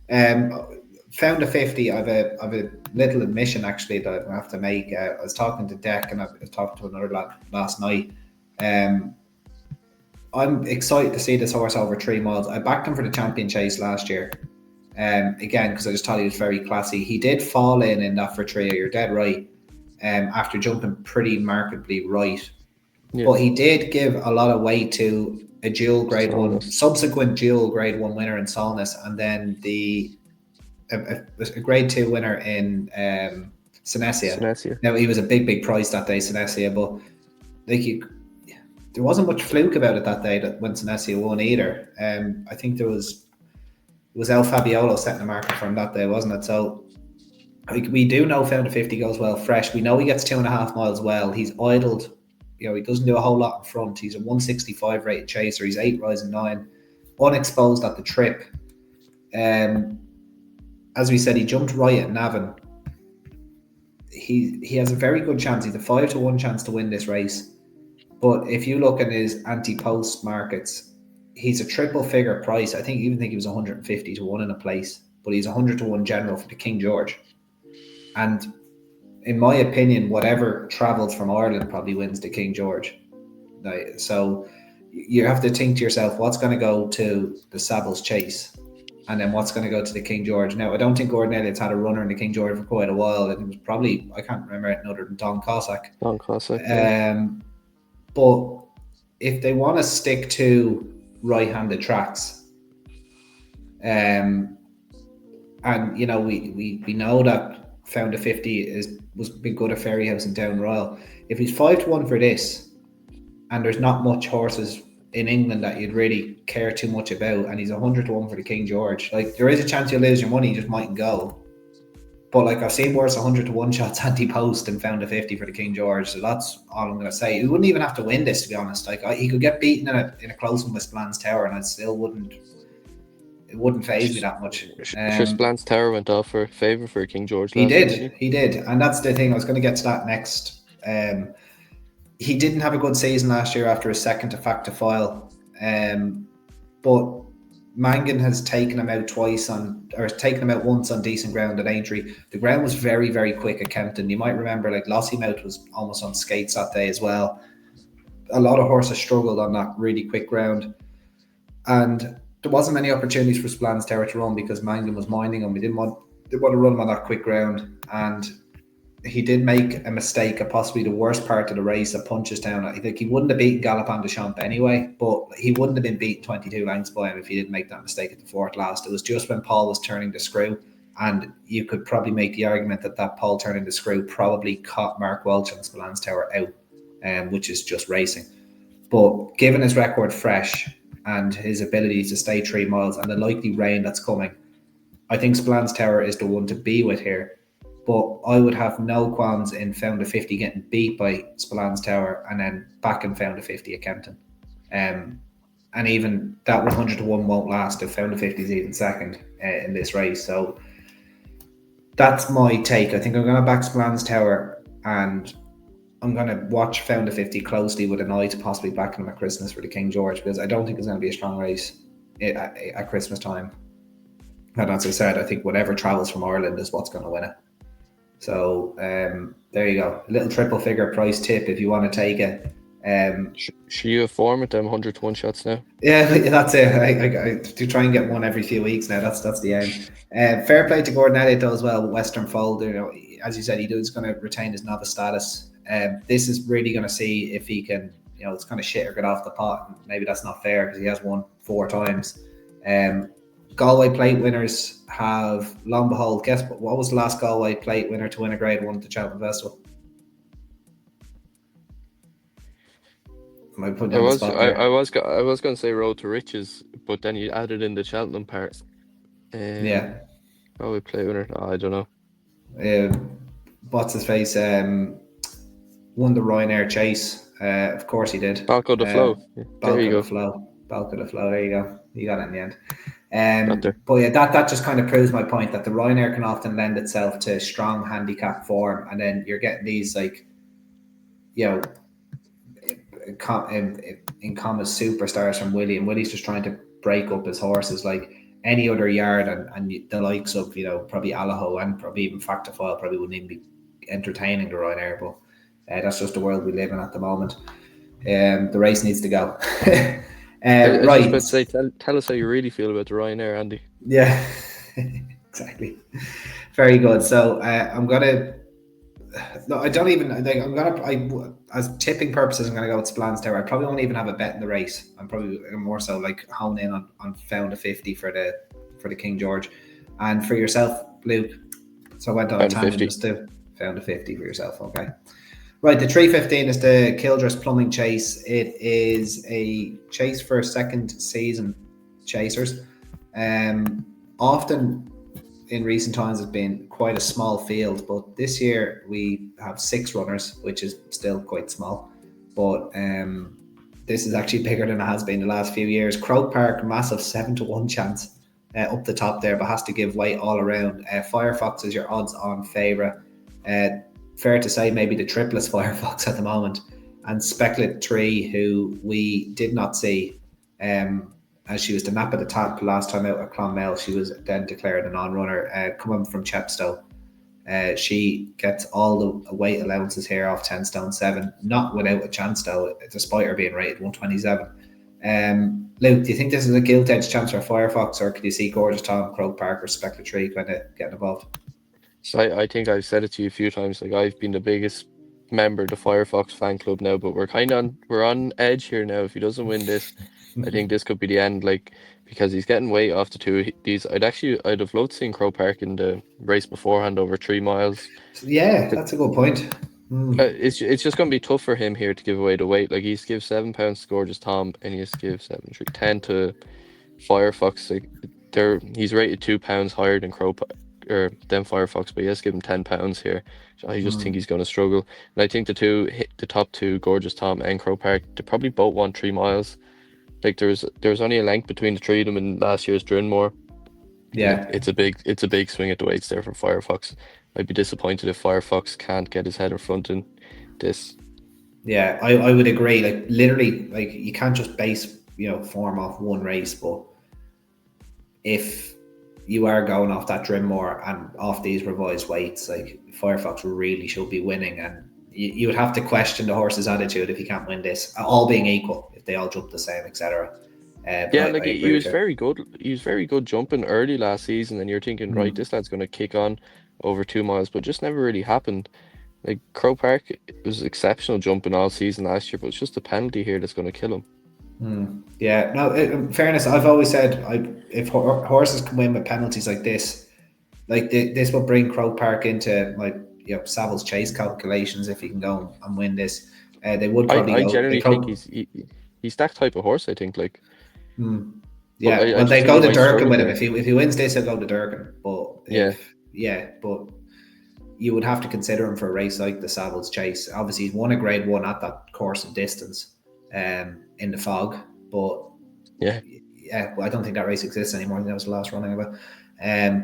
A: Found a 50. I've a little admission actually that I have to make. I was talking to Deck and I was talking to another lad last night. I'm excited to see this horse over 3 miles. I backed him for the champion chase last year. Again, because I just thought he was very classy. He did fall in that for 3. You're dead right. After jumping pretty markedly right. Yeah. But he did give a lot of weight to a dual grade Solness. 1, subsequent dual grade 1 winner in Solness, and then a grade 2 winner in Synestia. Now, he was a big price that day, Synestia, but like there wasn't much fluke about it that day when Synestia won either. I think it was El Fabiolo setting the market for him that day, wasn't it? So we do know Found a 50 goes well fresh. We know he gets 2.5 miles well. He's idled. He doesn't do a whole lot in front. He's a 165 rated chaser. He's 8 rising 9, unexposed at the trip. As we said, he jumped right at Navan. He has a very good chance. He's a 5-1 chance to win this race. But if you look at his anti-post markets, he's a triple figure price. I even think he was 150-1 in a place, but he's 100-1 general for the King George. And in my opinion, whatever travels from Ireland probably wins the King George. So you have to think to yourself, what's going to go to the Savills Chase? And then what's going to go to the King George? Now, I don't think Gordon Elliott's had a runner in the King George for quite a while. It was probably, I can't remember anything other than Don Cossack.
B: Yeah.
A: But if they want to stick to right-handed tracks, and we know that Found a 50 was been good at Ferryhouse and Down Royal. If he's 5-1 for this, and there's not much horses in England that you'd really care too much about, and he's 100-1 for the King George, like there is a chance you'll lose your money, you just mightn't go. But like I've seen worse 100-1 shots anti-post and Found a 50 for the King George, so that's all I'm going to say. He wouldn't even have to win this, to be honest. Like he could get beaten in a close one with Splans Tower, and I still wouldn't. It wouldn't faze me that much.
B: Sure, Splans Tower went off for favour for King George.
A: He did, and that's the thing. I was going to get to that next. He didn't have a good season last year after his second to fact to file, but Mangan has taken him out once on decent ground at Aintree. The ground was very, very quick at Kempton. You might remember, like Lossiemouth was almost on skates that day as well. A lot of horses struggled on that really quick ground, and there wasn't many opportunities for Splans Tower to run because Mangan was minding him. We didn't want to run him on that quick ground, and he did make a mistake at possibly the worst part of the race at Punchestown. I think he wouldn't have beaten Galopin de Champ anyway, but he wouldn't have been beaten 22 lengths by him if he didn't make that mistake at the 4th last. It was just when Paul was turning the screw, and you could probably make the argument that Paul turning the screw probably caught Mark Welch and Splans Tower out, which is just racing. But given his record fresh and his ability to stay 3 miles and the likely rain that's coming, I think Splans Tower is the one to be with here. But I would have no qualms in Found a 50 getting beat by Splans Tower and then back in Found a 50 at Kempton. And even that 100-1 won't last if Found a 50 is even second in this race. So that's my take. I think I'm going to back Splans Tower, and I'm going to watch Found a 50 closely with an eye to possibly backing him at Christmas for the King George, because I don't think it's going to be a strong race at Christmas time. And as I said, I think whatever travels from Ireland is what's going to win it. So there you go. A little triple figure price tip if you want to take it.
B: Should you have form at them 100 one-shots now?
A: Yeah, that's it. I do try and get one every few weeks now. That's the aim. Fair play to Gordon Elliott though as well. Western Fold, as you said, he's going to retain his novice status. This is really going to see if he can, it's kind of shit or get off the pot. Maybe that's not fair because he has won 4 times. Galway plate winners have, lo and behold, guess what was the last Galway plate winner to win a grade 1 at the Cheltenham Festival? Am I putting you on the spot there?
B: I was going to say Road to Riches, but then you added in the Cheltenham part.
A: Yeah.
B: Oh, we play winner. Oh, I don't know.
A: What's his face? Won the Ryanair Chase. Of course he did.
B: Balco de Flow.
A: Balco de Flow. Balco de Flow. There you go. You got it in the end.
B: But
A: yeah, that just kind of proves my point that the Ryanair can often lend itself to strong handicap form, and then you're getting these in commas superstars from Willie, and Willie's just trying to break up his horses like any other yard, and the likes of probably Allaho and probably even Factifoil probably wouldn't even be entertaining the Ryanair, but that's just the world we live in at the moment. The race needs to go.
B: I
A: right.
B: was about to say, tell us how you really feel about the Ryanair, Andy.
A: Yeah, exactly. Very good. So I'm gonna. No, I don't even. As tipping purposes, I'm gonna go with Splans Tower. I probably won't even have a bet in the race. I'm probably more so like hone in on found a 50 for the King George, and for yourself, Luke. So I went on a tangent just to found a 50 for yourself. Okay. Right, the 315 is the Kildress Plumbing Chase. It is a chase for second season chasers. Often in recent times it's been quite a small field, but this year we have 6 runners, which is still quite small. But this is actually bigger than it has been the last few years. Croke Park, massive 7-1 chance up the top there, but has to give weight all around. Firefox is your odds-on favourite. Fair to say, maybe the triplets Firefox at the moment, and Specklet 3, who we did not see, as she was the nap at the top last time out at Clonmel. She was then declared a non-runner, coming from Chepstow. She gets all the weight allowances here off 10 stone 7, not without a chance though, despite her being rated 127. Luke, do you think this is a gilt-edged chance for Firefox, or could you see Gorgeous Tom, Croke Park, or Specklet 3 kind of getting involved?
B: So I think I've said it to you a few times. Like, I've been the biggest member of the Firefox fan club now, but we're on edge here now. If he doesn't win this, I think this could be the end. Like, because he's getting weight off the two. I'd have loved seeing Croke Park in the race beforehand over 3 miles.
A: Yeah, that's a good point.
B: It's just going to be tough for him here to give away the weight. Like, he's give £7 to Gorgeous Tom, and he has to give 10 to Firefox. Like, he's rated £2 higher than or than Firefox, but he has to give him £10 here. So I just think he's going to struggle. And I think the top two, Gorgeous Tom and Croke Park, they probably both want 3 miles. Like, there's only a length between the 3 of them in last year's Drinmore.
A: Yeah,
B: it's a big swing at the weights there for Firefox. I'd be disappointed if Firefox can't get his head in front in this.
A: Yeah, I would agree. Like, literally, like, you can't just base form off one race, but if you are going off that Drinmore and off these revised weights, like, Firefox really should be winning, and you would have to question the horse's attitude if he can't win this, all being equal, if they all jump the same, etc.
B: He was very good. He was very good jumping early last season, and you're thinking, right, this lad's going to kick on over 2 miles, but just never really happened. Like, Croke Park was exceptional jumping all season last year, but it's just a penalty here that's going to kill him.
A: Yeah, no, in fairness, I've always said if horses can win with penalties like this, this will bring Croke Park into Savills Chase calculations if he can go and win this. They would probably
B: I generally think he's that type of horse, I think. Like,
A: yeah, they go to Durkin with him. If he wins this, he'll go to Durkin. But but you would have to consider him for a race like the Savills Chase. Obviously, he's won a Grade 1 at that course and distance. In the fog, but well, I don't think that race exists anymore. That was the last running about.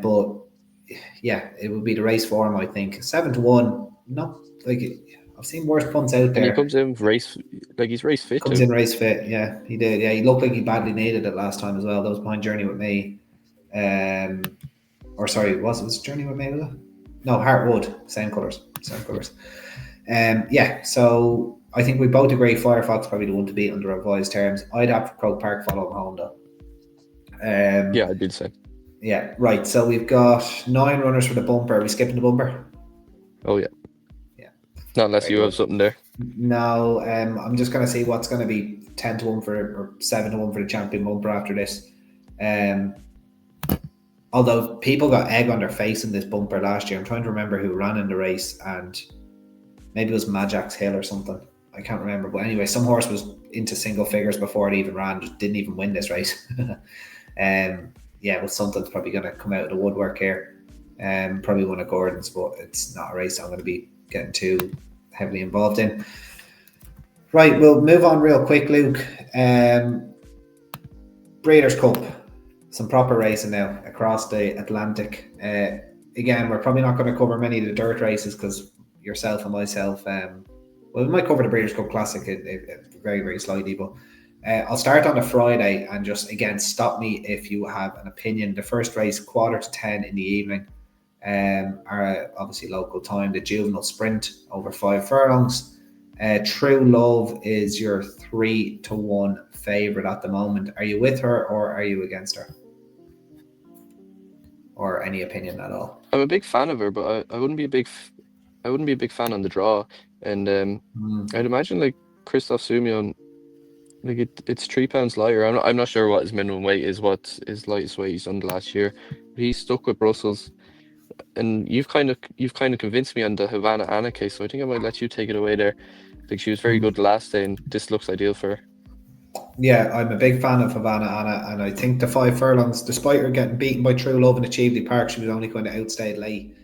A: But yeah, it would be the race for him. I think 7-1. Not like I've seen worse punts out there.
B: And he comes in race, like, he's race fit.
A: Comes in race fit. Yeah, he did. Yeah, he looked like he badly needed it last time as well. That was behind Journey with Me. Or sorry, was Journey with May? No, Heartwood, same colours. Yeah, so I think we both agree Firefox probably the one to beat under revised terms. I'd have Croke Park follow home though.
B: Yeah, I'd be the same.
A: Yeah, right. So we've got 9 runners for the bumper. Are we skipping the bumper?
B: Oh yeah.
A: Yeah.
B: Not unless
A: Very
B: you
A: good.
B: have something there.
A: No, I'm just going to see what's going to be 10-1 or 7-1 for the champion bumper after this. Although people got egg on their face in this bumper last year. I'm trying to remember who ran in the race, and maybe it was Majax Hill or something. I can't remember. But anyway, some horse was into single figures before it even ran, just didn't even win this race. Yeah, but something's probably going to come out of the woodwork here. Probably one of Gordon's, but it's not a race I'm going to be getting too heavily involved in. Right, we'll move on real quick, Luke. Breeders' Cup, some proper racing now across the Atlantic. Again, we're probably not going to cover many of the dirt races because yourself and myself, well, we might cover the Breeders' Cup Classic very, very slightly, but I'll start on a Friday and just, again, stop me if you have an opinion. The first race, 9:45 in the evening, are obviously local time, the Juvenile Sprint over 5 furlongs. True Love is your 3-1 favourite at the moment. Are you with her or are you against her? Or any opinion at all?
B: I'm a big fan of her, but I wouldn't be a big fan on the draw. And I'd imagine like Christoph Sumion, like it's 3 pounds lighter. I'm not sure what his minimum weight is, what his lightest weight he's done last year. But he's stuck with Brussels, and you've kind of convinced me on the Havana Anna case, so I think I might let you take it away there. Like she was very good last day, and this looks ideal for her.
A: Yeah, I'm a big fan of Havana Anna, and I think the 5 furlongs, despite her getting beaten by True Love in Achievely Park, she was only going to outstay late.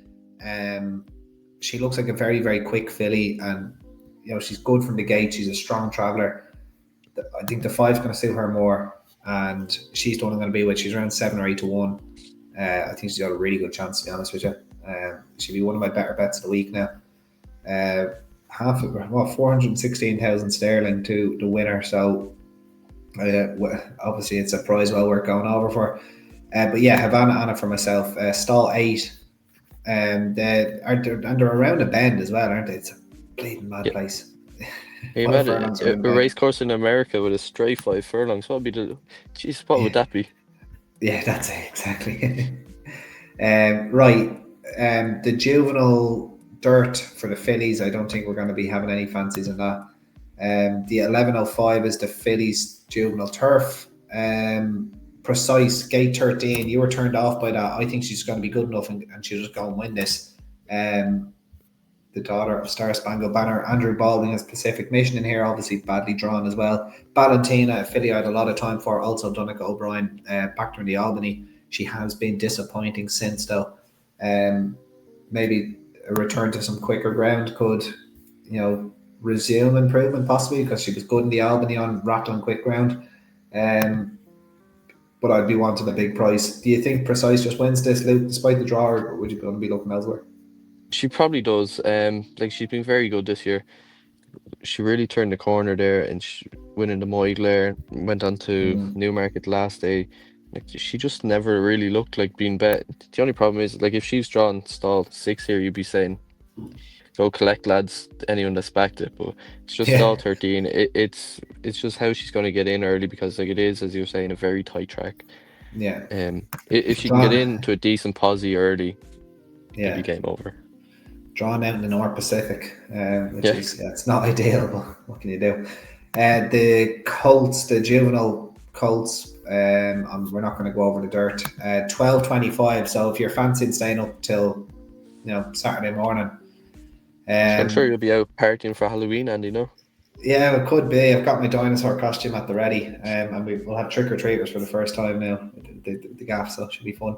A: She looks like a very, very quick filly, and she's good from the gate. She's a strong traveller. I think the 5's going to suit her more, and she's the one I'm going to be with. She's around 7 or 8-1. I think she's got a really good chance, to be honest with you. She'll be one of my better bets of the week now. Half of 416,000 sterling to the winner, so obviously it's a prize well worth going over for. But yeah, Havana Anna for myself. Stall 8. They're around a bend as well, aren't they? It's a bleeding mad place.
B: You
A: 5
B: had
A: furlongs
B: a
A: around the bend.
B: race course in America with a straight 5 furlongs. What would be what would that be?
A: Yeah, that's it, exactly. Right. The Juvenile Dirt for the fillies, I don't think we're going to be having any fancies in that. The 11:05 is the fillies Juvenile Turf. Precise, Gate 13. You were turned off by that. I think she's going to be good enough and she'll just go and win this. The daughter of Star Spangled Banner. Andrew Baldwin has Pacific Mission in here, obviously badly drawn as well. Valentina, a filly I had a lot of time for, also Donegal O'Brien, backed her in the Albany. She has been disappointing since, though. Maybe a return to some quicker ground could, resume improvement possibly, because she was good in the Albany on rattling quick ground. But I'd be wanting a big price. Do you think Precise just wins this, Luke, despite the draw, or would you be looking elsewhere?
B: She probably does. Like she's been very good this year. She really turned the corner there, and winning the Moigler, went on to Newmarket last day. Like she just never really looked like being bet. The only problem is, like, if she's drawn stall 6 here, you'd be saying, go collect, lads, anyone that's backed it. But it's just stall 13. It's just how she's going to get in early, because like it is, as you were saying, a very tight track.
A: Yeah.
B: If she can get into a decent posse early, it'd be game over.
A: Drawn out in the North Pacific, which is it's not ideal, but what can you do? The Colts, the Juvenile Colts, we're not going to go over the dirt. 12:25. So if you're fancying staying up till Saturday morning,
B: I'm sure you'll be out partying for Halloween, Andy. No.
A: Yeah, it could be. I've got my dinosaur costume at the ready, and we'll have trick or treaters for the first time now. The gaff, so it should be fun.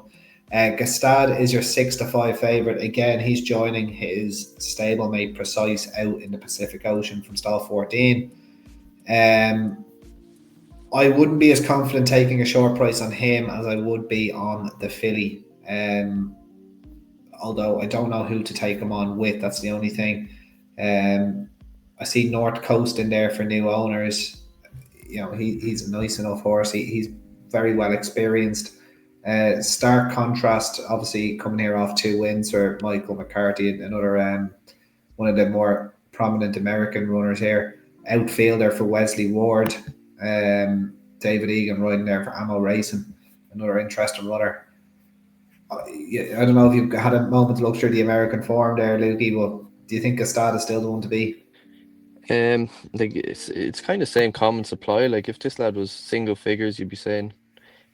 A: Gstaad is your 6-5 favourite. Again, he's joining his stablemate Precise out in the Pacific Ocean from stall 14. I wouldn't be as confident taking a short price on him as I would be on the filly. Although I don't know who to take him on with. That's the only thing. I see North Coast in there for new owners. He's a nice enough horse. He's very well experienced. Stark contrast, obviously coming here off 2 wins for Michael McCarthy, another one of the more prominent American runners here. Outfielder for Wesley Ward, David Egan riding there for Ammo Racing, another interesting runner. I don't know if you've had a moment to look through the American form there, Lukey, but do you think Gstaad is still the one to be?
B: Like it's kind of same common supply. Like if this lad was single figures, you'd be saying,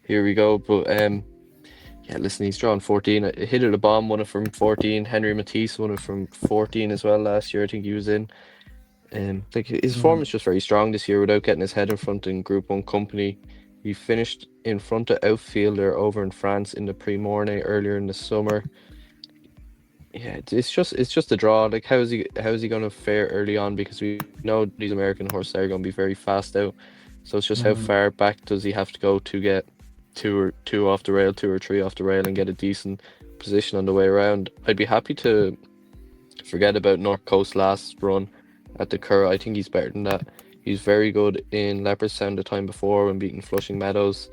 B: here we go. But yeah, listen, he's drawn 14. Hit it a bomb, won it from 14. Henry Matisse won it from 14 as well last year. I think he was in. Like his form is just very strong this year without getting his head in front in Group 1 company. He finished in front of outfielder over in France in the Pre-Mornay earlier in the summer. Yeah, it's just a draw. Like how is he going to fare early on? Because we know these American horses are going to be very fast out. So it's just how far back does he have to go to get two off the rail, 2 or 3 off the rail, and get a decent position on the way around. I'd be happy to forget about North Coast last run at the Curragh. I think he's better than that. He's very good in Leopardstown the time before when beating Flushing Meadows.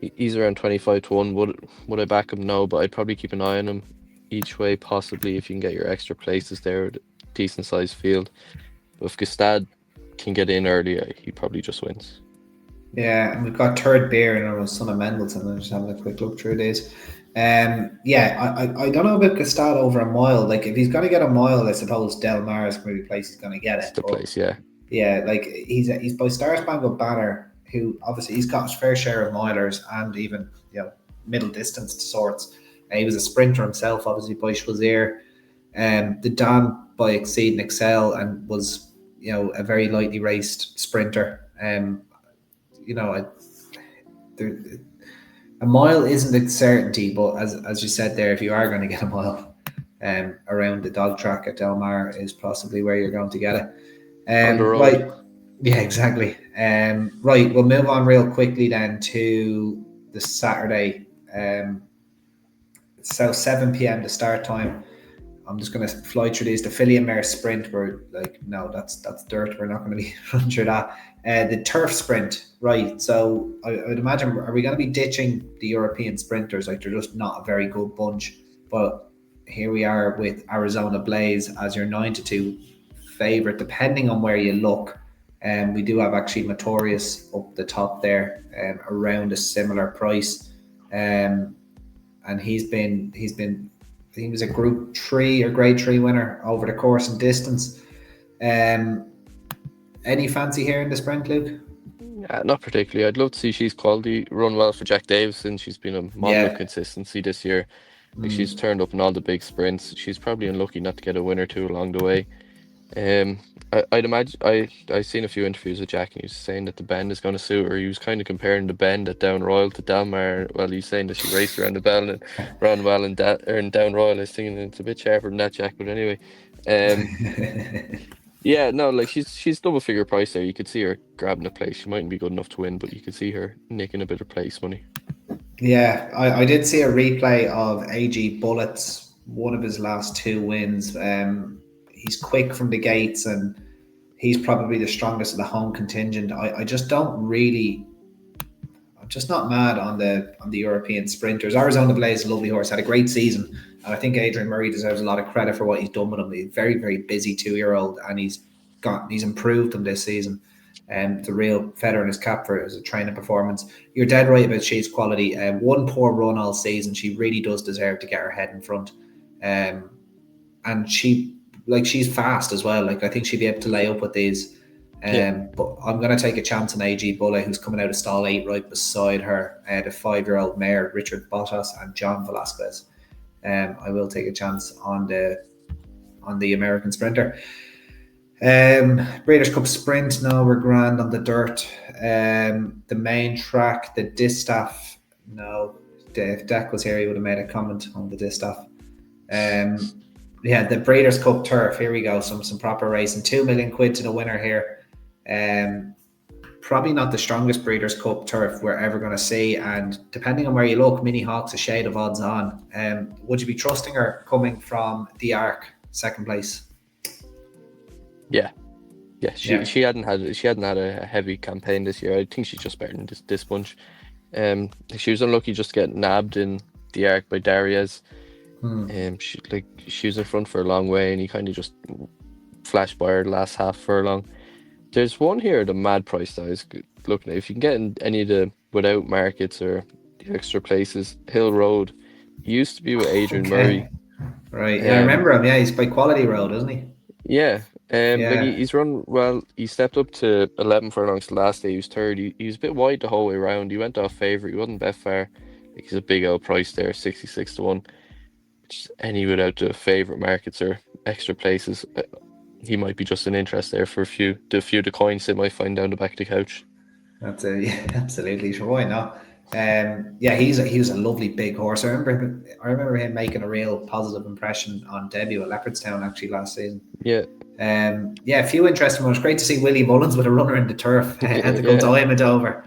B: He's around 25 to 1. Would I back him? No, but I'd probably keep an eye on him each way, possibly if you can get your extra places there with a decent sized field. But if Gstaad can get in early, he probably just wins.
A: Yeah, and we've got third beer in our son of Mendelssohn. I'm just having a quick look through this. Yeah, I don't know about Gstaad over a mile. Like if he's going to get a mile, I suppose Del Mar is going to be the place he's going to get it.
B: It's the place, yeah.
A: Yeah, like he's by Star Spangled Banner, who obviously he's got his fair share of milers and even middle distance sorts. He was a sprinter himself, obviously by Schwazier. The Dan by Exceed and Excel, and was a very lightly raced sprinter. A mile isn't a certainty, but as you said there, if you are going to get a mile, around the dog track at Del Mar is possibly where you're going to get it.
B: On the road.
A: Right, yeah, exactly. Right, we'll move on real quickly then to the Saturday. So 7 p.m. the start time. I'm just going to fly through these. The Filly and Mare Sprint, we're like, no, that's dirt. We're not going to be running through that. The Turf Sprint, right. So I would imagine, are we going to be ditching the European sprinters? Like they're just not a very good bunch. But here we are with Arizona Blaze as your 9-2 favourite, depending on where you look. We do have actually Notorious up the top there, around a similar price. And he was a Group 3 or Grade 3 winner over the course and distance. Any fancy here in the sprint, Luke?
B: Not particularly. I'd love to see She's Quality run well for Jack Davison. She's been a model of consistency this year. Like she's turned up in all the big sprints. She's probably unlucky not to get a win or two along the way. I'd imagine I've seen a few interviews with Jack, and he was saying that the bend is going to suit her. He was kind of comparing the bend at Down Royal to Del Mar. Well, he's saying that she raced around the bell and ran well in Down Royal. I was thinking it's a bit sharper than that, Jack. But anyway, yeah, no, like she's double figure price there. You could see her grabbing a place. She mightn't be good enough to win, but you could see her nicking a bit of place money.
A: Yeah, I did see a replay of AG Bullets, one of his last 2 wins. He's quick from the gates, and he's probably the strongest of the home contingent. I just don't really. I'm just not mad on the European sprinters. Arizona Blaze, a lovely horse, had a great season, and I think Adrian Murray deserves a lot of credit for what he's done with him. He's a very, very busy 2-year-old, and he's improved him this season. The real feather in his cap for it as a training performance. You're dead right about She's Quality. One poor run all season. She really does deserve to get her head in front, and she's fast as well. Like I think she'd be able to lay up with these. But I'm going to take a chance on AG Bullet, who's coming out of stall 8 right beside her, the 5-year-old mare Richard Bottas and John Velasquez. I will take a chance on the American sprinter. Breeders' Cup Sprint, no, we're grand on the dirt. The main track, the distaff, no. If Deck was here, he would have made a comment on the distaff. The Breeders' Cup Turf, here we go, some proper racing. 2 million quid to the winner here. Probably not the strongest Breeders' Cup turf we're ever going to see, and depending on where you look, Mini Hawk's a shade of odds on. Would you be trusting her coming from the Arc, second place?
B: Yeah. She hadn't had a heavy campaign this year. I think she's just better than this bunch. She was unlucky just to get nabbed in the arc by Darius.
A: Hmm.
B: She was in front for a long way, and he kind of just flashed by her the last half furlong. There's one here, the mad price that I was looking at. If you can get in any of the without markets or the extra places, Hill Road used to be with Adrian Murray.
A: Okay. Right. Yeah, I
B: Um,
A: remember him. Yeah, he's by Quality Road, isn't he?
B: yeah. Like
A: Yeah.
B: he's run well. He stepped up to 11 furlongs the last day. He was third. He was a bit wide the whole way around. He went off favourite. He wasn't bet far. Like he's a big old price there, 66-1. Just any without the favourite markets or extra places. He might be just an interest there for the coins they might find down the back of the couch.
A: That's yeah, absolutely sure. Why not? Yeah, he was a lovely big horse. I remember him making a real positive impression on debut at Leopardstown actually last season.
B: Yeah,
A: Yeah, a few interesting ones. Great to see Willie Mullins with a runner in the turf. Ethical
B: yeah.
A: diamond over.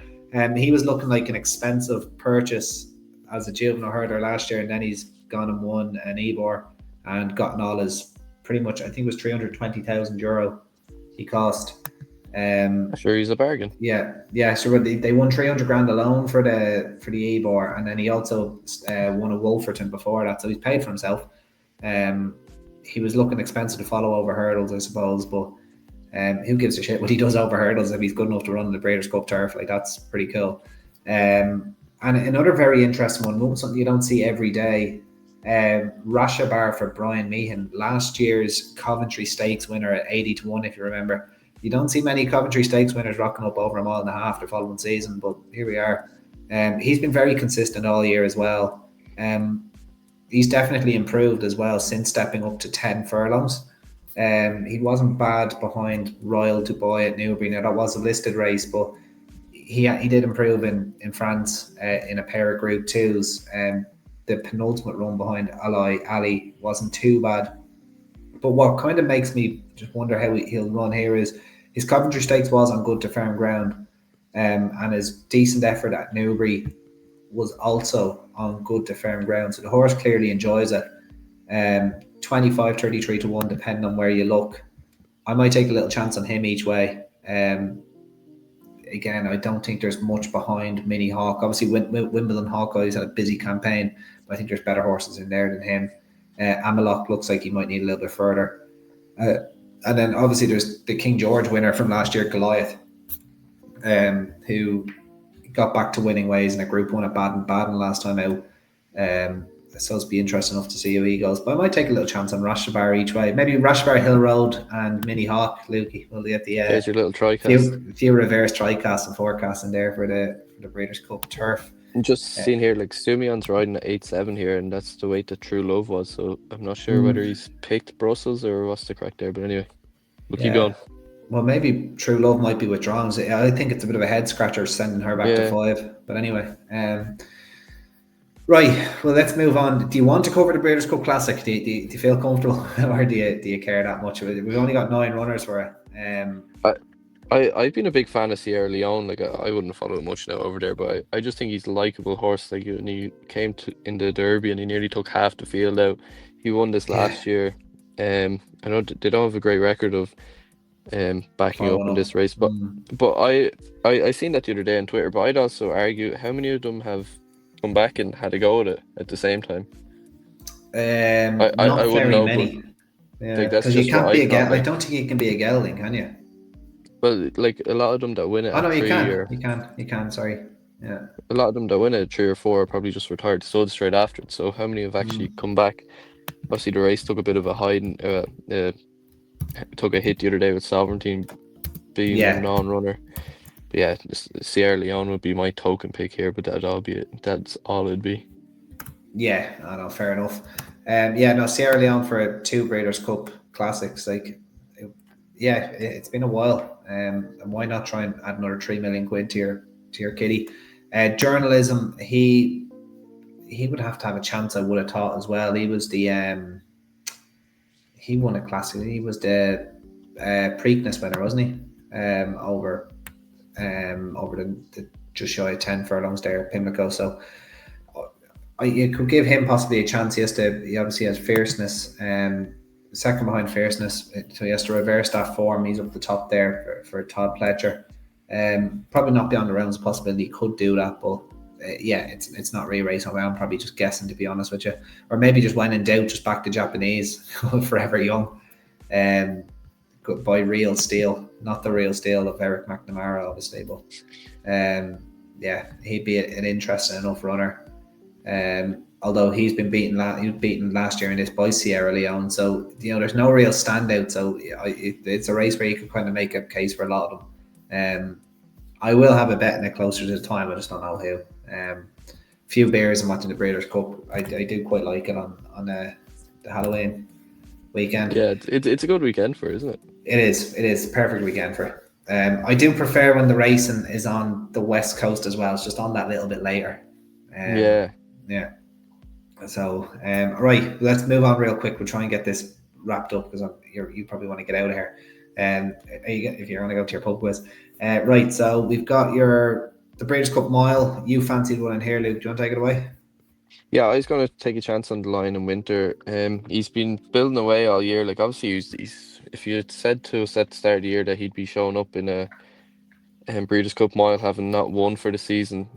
A: He was looking like an expensive purchase as a juvenile herder last year, and then he's gone and won an Ebor and gotten all his pretty much. I think it was €320,000 he cost.
B: Sure, he's a bargain.
A: Yeah. So they won 300 grand alone for the Ebor, and then he also won a Wolferton before that, so he's paid for himself. He was looking expensive to follow over hurdles, I suppose, but who gives a shit what he does over hurdles if he's good enough to run the Breeders' Cup turf? Like, that's pretty cool. And another very interesting one, something you don't see every day. Rasha Bar for Brian Meehan, last year's Coventry Stakes winner at 80-1, if you remember. You don't see many Coventry Stakes winners rocking up over a mile and a half the following season, but here we are. He's been very consistent all year as well. He's definitely improved as well since stepping up to 10 furlongs. He wasn't bad behind Royal Dubois at Newbury. Now, that was a listed race, but he did improve in France in a pair of Group 2s. The penultimate run behind Ali wasn't too bad. But what kind of makes me just wonder how he'll run here is his Coventry Stakes was on good to firm ground, and his decent effort at Newbury was also on good to firm ground. So the horse clearly enjoys it. 25, 33-1, depending on where you look. I might take a little chance on him each way. Again, I don't think there's much behind Mini Hawk. Obviously, Wimbledon Hawkeyes had a busy campaign, but I think there's better horses in there than him. Amalok looks like he might need a little bit further. And then obviously there's the King George winner from last year, Goliath, who got back to winning ways in a Group 1 at Baden last time out. So it'll be interesting enough to see how he goes. But I might take a little chance on Rashabar each way. Maybe Rashabar, Hill Road, and Mini Hawk, Lukey. We'll get the
B: There's your little tricast.
A: few reverse tricast and forecast in there for the Breeders' Cup turf.
B: I'm just seeing here, like Sumion's riding at 8-7 here, and that's the weight that True Love was. So I'm not sure whether he's picked Brussels or what's the crack there. But anyway, we'll keep going.
A: Well, maybe True Love might be withdrawn. So I think it's a bit of a head scratcher sending her back to 5. But anyway, right. Well, let's move on. Do you want to cover the Breeders' Cup Classic? Do you feel comfortable, or do you care that much? We've only got 9 runners for it.
B: I've been a big fan of Sierra Leone. Like I wouldn't follow much now over there, but I just think he's a likable horse. Like when he came in the Derby and he nearly took half the field out. He won this last year. I know they don't have a great record of backing up in this race, but I seen that the other day on Twitter. But I'd also argue how many of them have come back and had a go at it at the same time.
A: Not
B: I wouldn't know,
A: many. Yeah,
B: because
A: you can't be a gelding. I don't think you can be a gelding, can you?
B: Well, like a lot of them that win it.
A: Oh no, you can. You can. Sorry. Yeah.
B: A lot of them that win it 3 or 4 are probably just retired, sold straight after it. So how many have actually come back? Obviously, the race took a bit of a hiding. Took a hit the other day with Sovereignty being a non-runner. But yeah, Sierra Leone would be my token pick here, but that's all it'd be. Yeah,
A: I know, fair enough. Sierra Leone for 2 Breeders' Cup Classics. Like, it's been a while. And why not try and add another 3 million quid to your kitty? Journalism, he would have to have a chance, I would have thought, as well. He was the he won a classic. He was the Preakness winner, wasn't he? Over the just shy of 10 furlongs there at Pimlico. So you could give him possibly a chance. He obviously has fierceness. Second behind fierceness, so he has to reverse that form. He's up the top there for Todd Pletcher. Probably not beyond the realms of possibility he could do that, but yeah, it's not really race away. I'm probably just guessing, to be honest with you, or maybe just when in doubt, just back to Japanese. Forever Young, um, by Real Steel, not the Real Steel of Eric McNamara, obviously, but yeah, he'd be an interesting enough runner. Although he's been beaten, he was beaten last year in this by Sierra Leone, so there's no real standout. So it's a race where you can kind of make a case for a lot of them. I will have a bet in it closer to the time. I just don't know who. Few beers and watching the Breeders' Cup. I do quite like it on the Halloween weekend.
B: Yeah, it's a good weekend for it, isn't it?
A: It is. It is a perfect weekend for it. I do prefer when the racing is on the west coast as well. It's just on that little bit later.
B: Yeah.
A: Yeah. So, right, let's move on real quick. We'll try and get this wrapped up because you probably want to get out of here. If you're going to go to your pub quiz. Right, so we've got the Breeders' Cup Mile. You fancied one in here, Luke. Do you want to take it away?
B: Yeah, I was going to take a chance on the Lion in Winter. He's been building away all year. Like obviously, he's if you had said to us at the start of the year that he'd be showing up in a Breeders' Cup Mile, having not won for the season,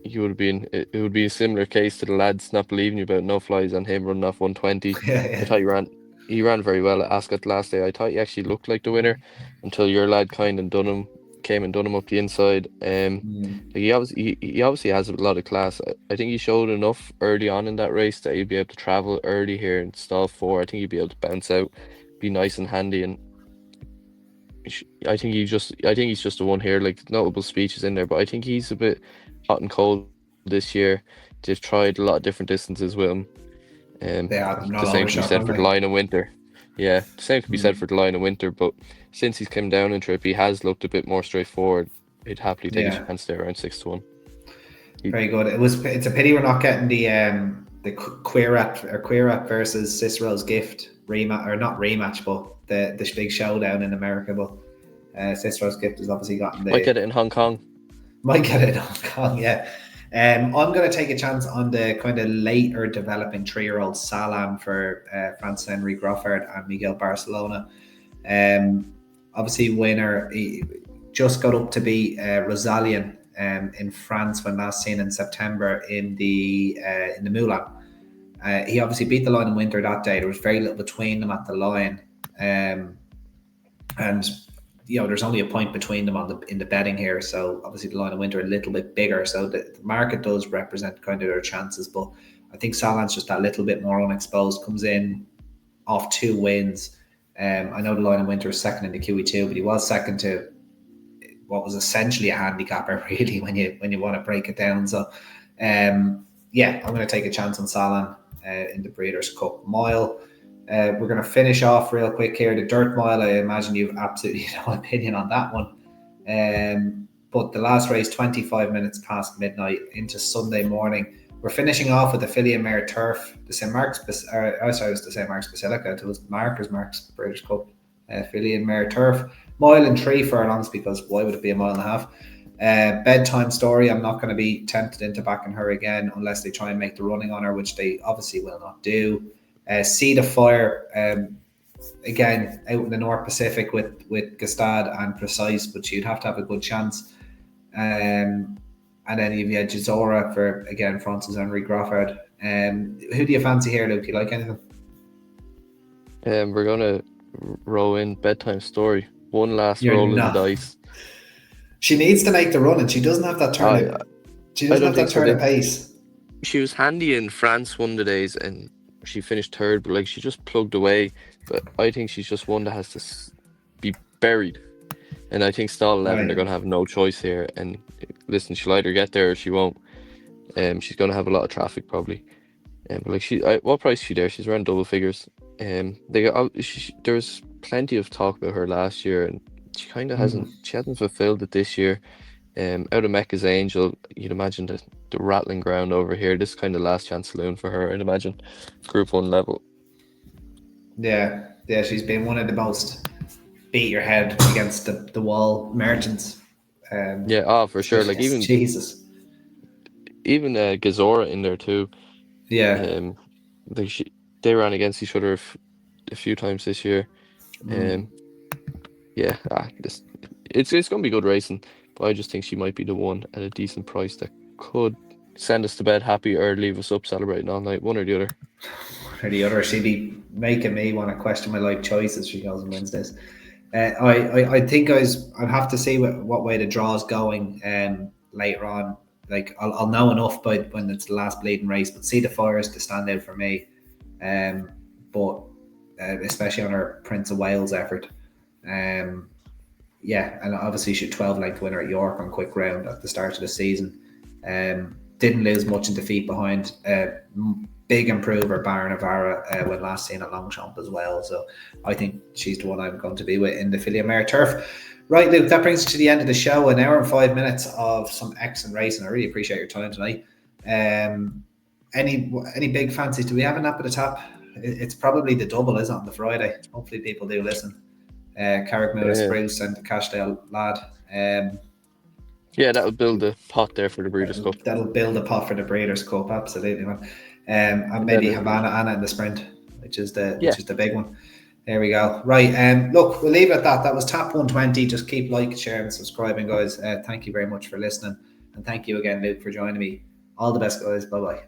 B: he would have been. It would be a similar case to the lads not believing you about no flies on him running off 120.
A: Yeah,
B: I
A: yeah.
B: thought he ran very well at Ascot last day. I thought he actually looked like the winner until your lad kind and done him came and done him up the inside. Like he obviously has a lot of class. I think he showed enough early on in that race that he'd be able to travel early here in stall 4. I think he'd be able to bounce out, be nice and handy, and I think he's just the one here. Like notable speeches in there, but I think he's a bit hot and cold this year. They've tried a lot of different distances with him.
A: They have them
B: The
A: not
B: same can be
A: overshot,
B: said
A: haven't
B: for the
A: they?
B: Lion of Winter. Yeah, the same can be said for the Lion of Winter. But since he's come down in trip, he has looked a bit more straightforward. He'd happily take a
A: Yeah,
B: chance there around 6-1. He,
A: very good. It's a pity we're not getting the Quirat versus Cicero's Gift rematch, or not rematch, but the big showdown in America. But Cicero's Gift has obviously gotten
B: might
A: the
B: get it in Hong Kong.
A: might get it in Hong Kong. Yeah. I'm going to take a chance on the kind of later developing 3-year-old Salam for Francis Henry Groffard and Miguel Barcelona. Obviously, winner, he just got up to be Rosalian in France when last seen in September in the Moulin. He obviously beat the Lion in Winter that day. There was very little between them at the Lion, and there's only a point between them in the betting here. So obviously the Lion of Winter a little bit bigger. So the market does represent kind of their chances. But I think Salan's just that little bit more unexposed. Comes in off 2 wins. I know the Lion of Winter is second in the QE2, but he was second to what was essentially a handicapper, really, when you want to break it down. So yeah, I'm going to take a chance on Salan in the Breeders' Cup Mile. We're going to finish off real quick here. The Dirt Mile, I imagine you've absolutely no opinion on that one. But the last race, 25 minutes past midnight into Sunday morning. We're finishing off with the Filly and Mare Turf, the St. Mark's, it was the St. Mark's Basilica. It was Mark's British Cup. Filly and Mare Turf. Mile and 3 furlongs, because why would it be a mile and a half? Bedtime Story, I'm not going to be tempted into backing her again unless they try and make the running on her, which they obviously will not do. Seed of Fire, again, out in the North Pacific with Gstaad and Precise, but you'd have to have a good chance. And then you've had Jazora for, again, Francis Henry Groffard. Who do you fancy here, Luke? Do you like anything?
B: We're gonna roll in Bedtime Story. One last
A: You're
B: roll of the
A: not.
B: dice.
A: She needs to make the run, and she doesn't have that turn. She
B: I
A: doesn't
B: don't
A: have that
B: think so.
A: turn of pace.
B: She was handy in France one of the days, and she finished third. But like she just plugged away. But I think she's just one that has to be buried. And I think stall 11, they're
A: Right.
B: going to have no choice here. And listen, she'll either get there or she won't. She's going to have a lot of traffic probably. But like what price is she there? She's around double figures. There was plenty of talk about her last year, and she kind of hasn't fulfilled it this year. Out of Mecca's Angel, you'd imagine the rattling ground over here. This kind of last chance saloon for her. I'd imagine Group 1 level.
A: Yeah, she's been one of the most beat your head against the wall merchants.
B: Yeah, for sure. Like
A: Jesus.
B: even Gazora in there too.
A: Yeah.
B: Um, like they ran against each other a few times this year. Um, yeah, it's going to be good racing, but I just think she might be the one at a decent price that could send us to bed happy or leave us up celebrating all night, one or the other.
A: Or the other, she'd be making me want to question my life choices. She goes and wins this. I think I'd have to see what way the draw's going later on. Like I'll know enough by when it's the last bleeding race, but Sea Fires to stand out for me. But especially on her Prince of Wales effort. Yeah, and obviously she 12-length winner at York on quick round at the start of the season. Didn't lose much in defeat behind big improver Baron Navarra when last seen at Longchamp as well. So I think she's the one I'm going to be with in the Filly Mare Turf. Right, Luke, that brings us to the end of the show. An hour and 5 minutes of some excellent racing. I really appreciate your time tonight. Any big fancies do we have an up at the top? It's probably the double, isn't it, on the Friday? Hopefully people do listen. Carrickmouth Spruce and the Cashdale Lad.
B: Yeah, that'll build the pot there for the Breeders' Cup.
A: That'll build a pot for the Breeders' Cup, absolutely, man. And maybe Havana Anna in the sprint, which is the big one. There we go. Right. Look, we'll leave it at that. That was Tap 120. Just keep liking, sharing, and subscribing, guys. Thank you very much for listening. And thank you again, Luke, for joining me. All the best, guys. Bye-bye.